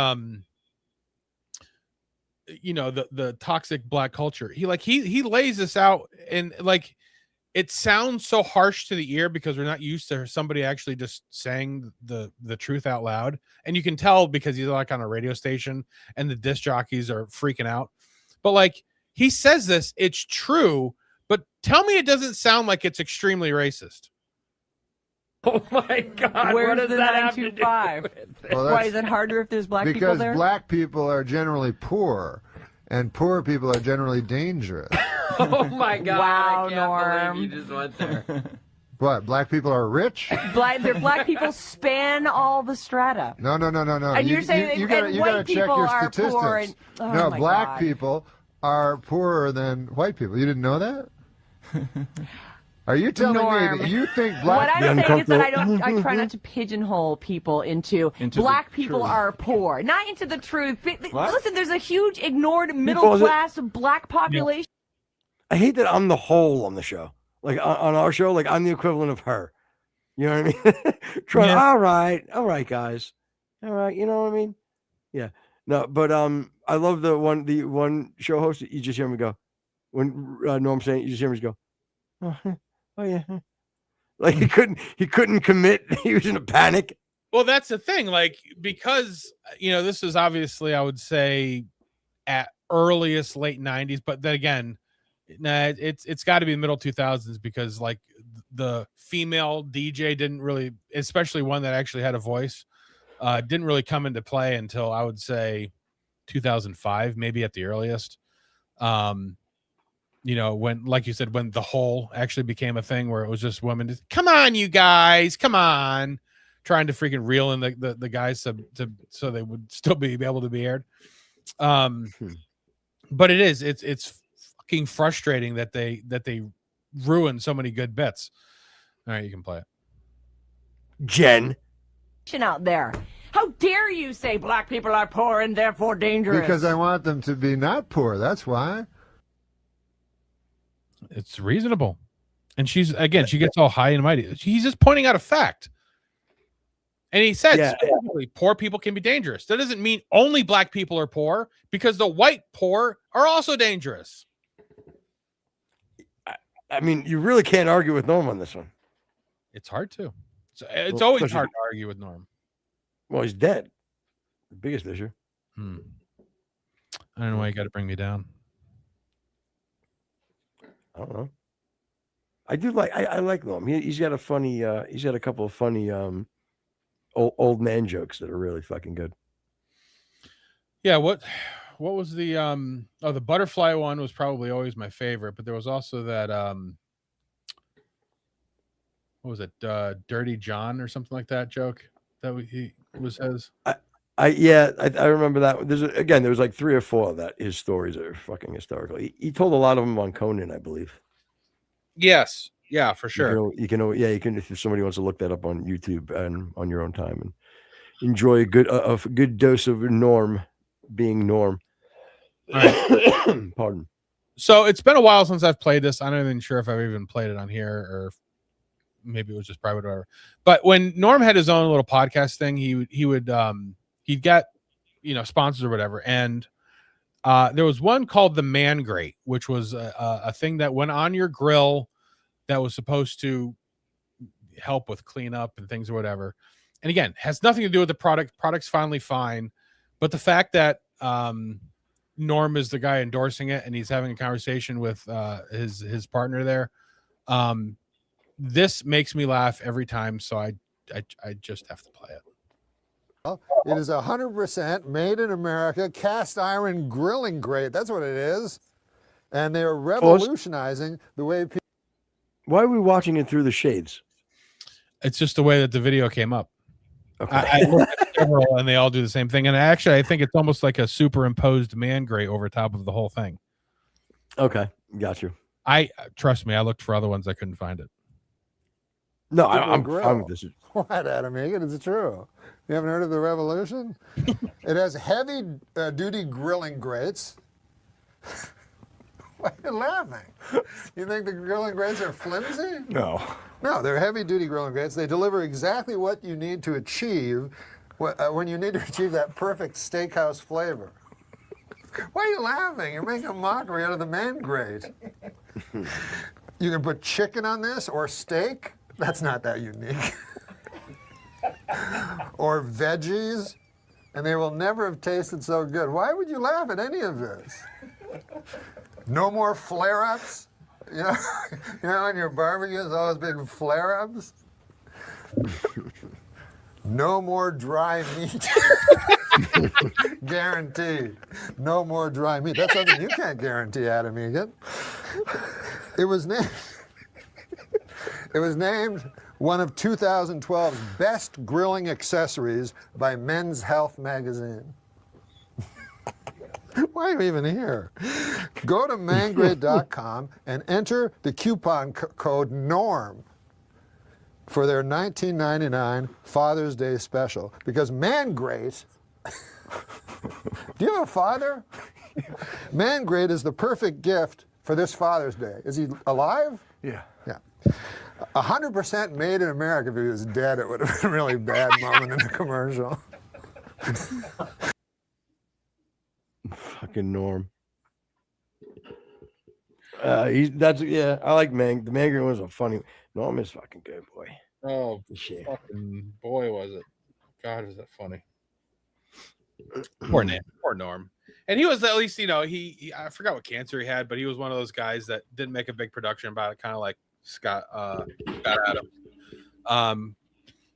the toxic black culture. He lays this out, and like, it sounds so harsh to the ear because we're not used to somebody actually just saying the truth out loud. And you can tell because he's like on a radio station and the disc jockeys are freaking out. But like, he says this, it's true, but tell me it doesn't sound like it's extremely racist. Oh my God! Where's what does the that have to 925? do with it? Well, why is it harder if there's black people Because there? black people are generally poor, and poor people are generally dangerous. Oh my God! Wow, I can't Norm. believe you just went there. What? Black people are rich? Black people span all the strata. No. And you're saying you and gotta white check people your are statistics. poor. And, oh no, my black God. people are poorer than white people. You didn't know that? Are you telling Norm. me that you think What black I'm saying is that I try not to pigeonhole people into black people truth. are poor, not into the truth. What? Listen, there's a huge ignored middle class black population. I hate that I'm the whole on the show. Like on our show, like I'm the equivalent of her. You know what I mean? Yeah. All right, guys. All right, you know what I mean? Yeah. No, but I love the one show host that you just hear me go when Norm's saying it, you just hear me go, oh yeah. Like he couldn't commit. He was in a panic. Well, that's the thing. Like, because this is obviously, I would say, at earliest late 90s, but then again, it's got to be middle 2000s, because like the female DJ didn't really, especially one that actually had a voice, didn't really come into play until I would say 2005, maybe at the earliest. When, like you said, when the whole actually became a thing where it was just women, just, come on, you guys, come on, trying to freaking reel in the guys so they would still be able to be aired. But it's fucking frustrating that they ruin so many good bits. All right, you can play it. Jen. Out there. How dare you say black people are poor and therefore dangerous? Because I want them to be not poor. That's why. It's reasonable. And she gets all high and mighty. He's just pointing out a fact. And he said, specifically, poor people can be dangerous. That doesn't mean only black people are poor, because the white poor are also dangerous. I mean, you really can't argue with Norm on this one. It's hard to. It's always hard to argue with Norm. Well, he's dead. The biggest issue. I don't know why you got to bring me down. I don't know. I do like. I like Norm. He's got a funny. He's got a couple of funny old man jokes that are really fucking good. Yeah. What was the the butterfly one was probably always my favorite, but there was also that what was it? Dirty John or something like that joke that he was his. I remember that. There was like 3 or 4 of that. His stories are fucking hysterical. He told a lot of them on Conan, I believe. Yes. Yeah, for sure. You can if somebody wants to look that up on YouTube and on your own time and enjoy a good dose of Norm being Norm. Right. Pardon. So it's been a while since I've played this. I'm not even sure if I've even played it on here or maybe it was just private or whatever. But when Norm had his own little podcast thing, he'd get, sponsors or whatever. And there was one called the Man Grate, which was a thing that went on your grill that was supposed to help with cleanup and things or whatever. And again, has nothing to do with the product. Product's finally fine. But the fact that Norm is the guy endorsing it and he's having a conversation with his partner there, this makes me laugh every time. So I just have to play it. It is 100% made in America, cast iron grilling grate. That's what it is. And they're revolutionizing the way people. Why are we watching it through the shades? It's just the way that the video came up. Okay. I looked at several and they all do the same thing. And actually, I think it's almost like a superimposed Man Grate over top of the whole thing. Okay. Got you. Trust me, I looked for other ones. I couldn't find it. No, I'm fine with this. What, Adam Egan? It's true. You haven't heard of the revolution? It has heavy duty grilling grates. Why are you laughing? You think the grilling grates are flimsy? No. No, they're heavy duty grilling grates. They deliver exactly what you need to achieve when you need to achieve that perfect steakhouse flavor. Why are you laughing? You're making a mockery out of the Man Grate. You can put chicken on this or steak. That's not that unique. Or veggies, and they will never have tasted so good. Why would you laugh at any of this? No more flare-ups? You know, in your barbecues, all those big flare-ups? No more dry meat. Guaranteed. No more dry meat. That's something you can't guarantee, Adam Egan. It was named one of 2012's best grilling accessories by Men's Health magazine. Why are you even here? Go to mangrate.com and enter the coupon code NORM for their $19.99 Father's Day special. Because Man Grate, do you have a father? Man Grate is the perfect gift for this Father's Day. Is he alive? Yeah. Yeah. 100% made in America. If he was dead, it would have been a really bad moment in the commercial. Fucking Norm. I like Man. The Man Grate was a funny. Norm is fucking good, boy. Oh, fucking boy, was it? God, is that funny? Poor Norm. And he was at least, he I forgot what cancer he had, but he was one of those guys that didn't make a big production about it, kind of like Scott Adams.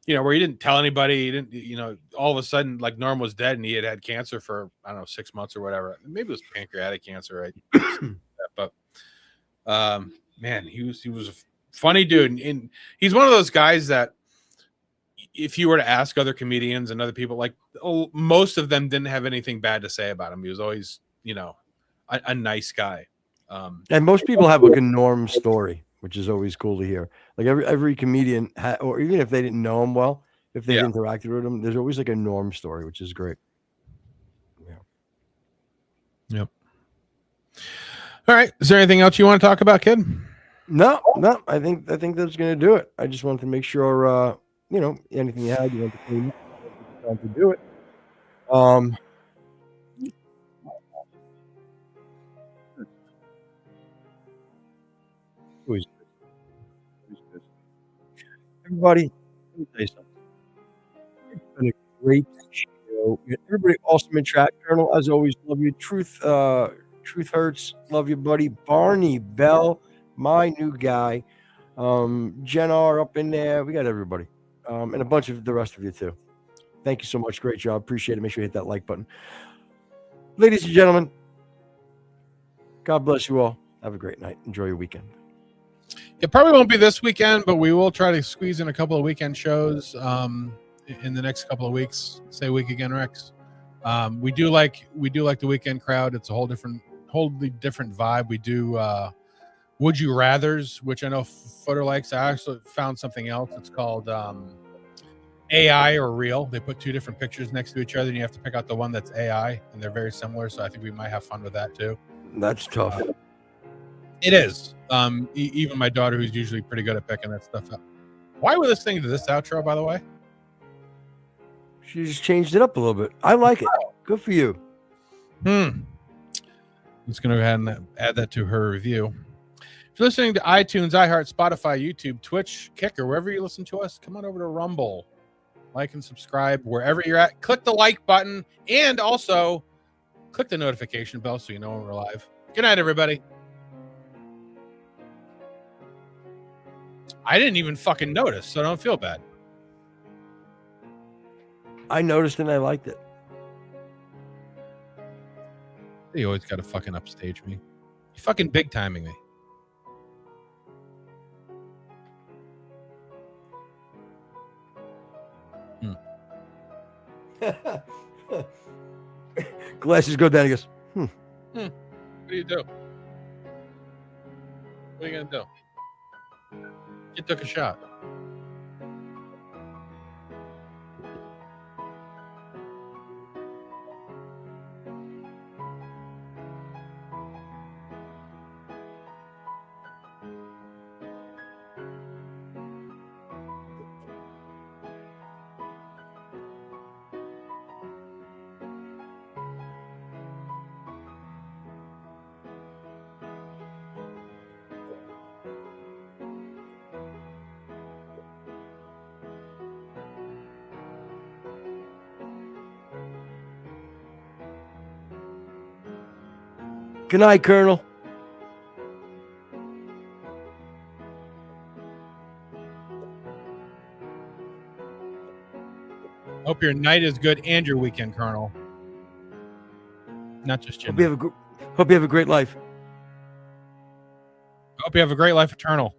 Where he didn't tell anybody. He didn't, all of a sudden, like Norm was dead and he had cancer for, I don't know, 6 months or whatever. Maybe it was pancreatic cancer, right? But man, he was a funny dude. And he's one of those guys that if you were to ask other comedians and other people, like most of them didn't have anything bad to say about him. He was always, a nice guy. And most people have like a Norm story, which is always cool to hear. Like every comedian, or even if they didn't know him well, if they interacted with him, there's always like a Norm story, which is great. Yeah. Yep. All right. Is there anything else you want to talk about, kid? No. I think that's going to do it. I just wanted to make sure, anything you had, you want to clean up, time to do it. Everybody, let me tell you something. It's been a great show. Everybody, awesome in chat. Colonel, as always, love you. Truth hurts. Love you, buddy. Barney Bell, my new guy. Jen R up in there. We got everybody. And a bunch of the rest of you too. Thank you so much. Great job. Appreciate it. Make sure you hit that like button. Ladies and gentlemen, God bless you all. Have a great night. Enjoy your weekend. It probably won't be this weekend, but we will try to squeeze in a couple of weekend shows in the next couple of weeks. Say week again, Rex. We do like the weekend crowd. It's a wholly different vibe. Would you rathers, which I know Footer likes. I actually found something else. It's called AI or real. They put two different pictures next to each other, and you have to pick out the one that's AI, and they're very similar. So I think we might have fun with that too. That's tough. It is. Even my daughter, who's usually pretty good at picking that stuff up. Why are we listening to this outro, by the way? She just changed it up a little bit. I like it. Good for you. I'm just going to go ahead and add that to her review. If you're listening to iTunes, iHeart, Spotify, YouTube, Twitch, Kicker, wherever you listen to us, come on over to Rumble. Like and subscribe wherever you're at. Click the like button and also click the notification bell so you know when we're live. Good night, everybody. I didn't even fucking notice, so don't feel bad. I noticed and I liked it. You always got to fucking upstage me. You fucking big timing me. Glasses go down. He goes, What do you do? What are you gonna do? You took a shot. good night, Colonel. Hope your night is good and your weekend, Colonel. Not just your Hope you have a great life. Hope you have a great life, Eternal.